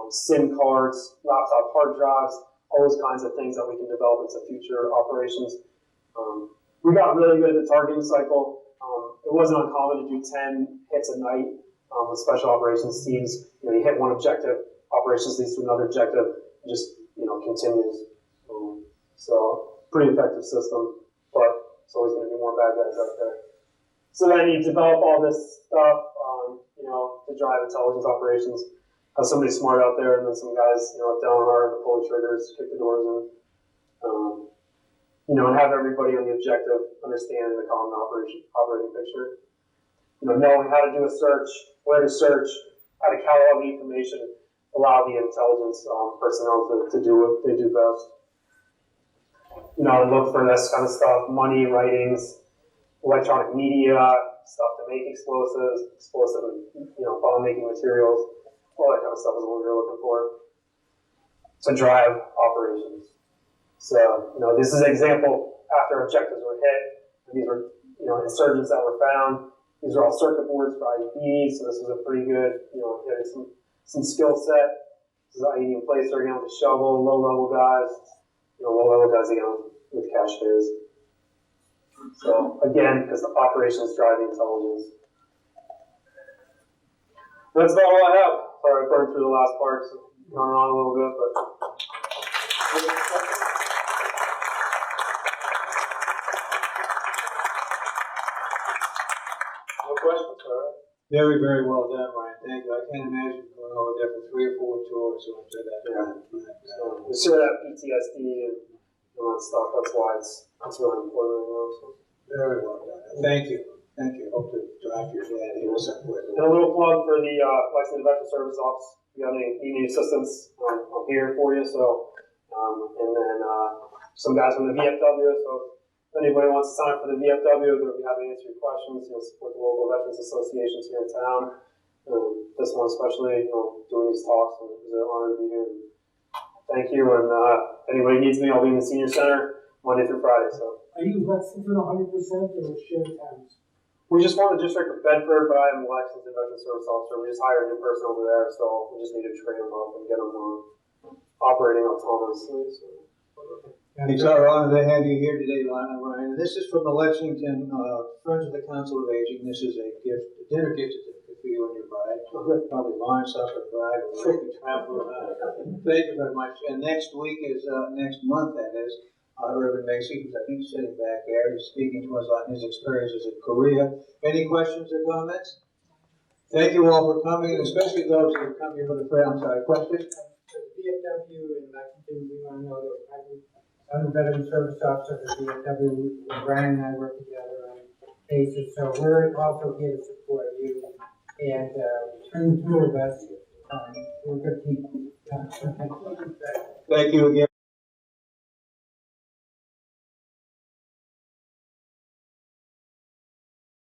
SIM cards, laptop hard drives, all those kinds of things that we can develop into future operations. We got really good at the targeting cycle. It wasn't uncommon to do 10 hits a night with special operations teams. You hit one objective, operations leads to another objective, just continues. So pretty effective system, but it's always going to be more bad guys out there. So then you develop all this stuff, to drive intelligence operations. Have somebody smart out there, and then some guys, down hard and pull the triggers, kick the doors in, and have everybody on the objective understand the common operating picture. Knowing how to do a search, where to search, how to catalog the information, allow the intelligence personnel to do what they do best. Look for this kind of stuff, money, writings, electronic media, stuff to make explosive, bomb-making materials, all that kind of stuff is what we were looking for to drive operations. So, this is an example after objectives were hit, and these were, insurgents that were found. These are all circuit boards for IEDs, so this was a pretty good, hitting some skill set. This is IED in place again with the shovel, low-level guys, low-level guys again with caches. So again, because the operations drive the intelligence. That's about all I have. Sorry, I burned through the last part, so going on a little bit, but. No questions? All right. Very, very well done, Ryan. Thank you. I can't imagine going over there for 3 or 4 tours after that. So we sort of have PTSD and all that stuff. That's why it's really important. So. Very well done. Thank you. Thank you. Hope to drive your dad here somewhere. And a little plug for the Lexington Veteran Service Office. If you need any assistance, I'm here for you. So, and then some guys from the VFW. So if anybody wants to sign up for the VFW, they'll be happy to answer your questions. Support the local veterans associations here in town. This one especially, doing these talks, and it's an honor to be here. Thank you. And if anybody needs me, I'll be in the senior center Monday through Friday. So. Are you Lexington 100% or shared towns? We just want a district of Bedford, but I am a Lexington Veteran Service Officer. We just hired a new person over there, so we just need to train them up and get them operating autonomously. So. It's our honor to have you here today, Ryan. This is from the Lexington Friends of the Council of Aging. This is a gift, a dinner gift certificate for you and your bride. Probably long suffered bride, or travel around. Thank you very much. And next week is, next month that is, Irvin Macy, who's I think sitting back there, is speaking to us on his experiences in Korea. Any questions or comments? Thank you all for coming, and especially those who have come here with a friend. I'm sorry, questions? VFW in Lexington, we want to know that I'm a veteran service officer for VFW. Brian and I work together on cases, so we're also here to support you. And between the two of us, we're good people. Thank you again.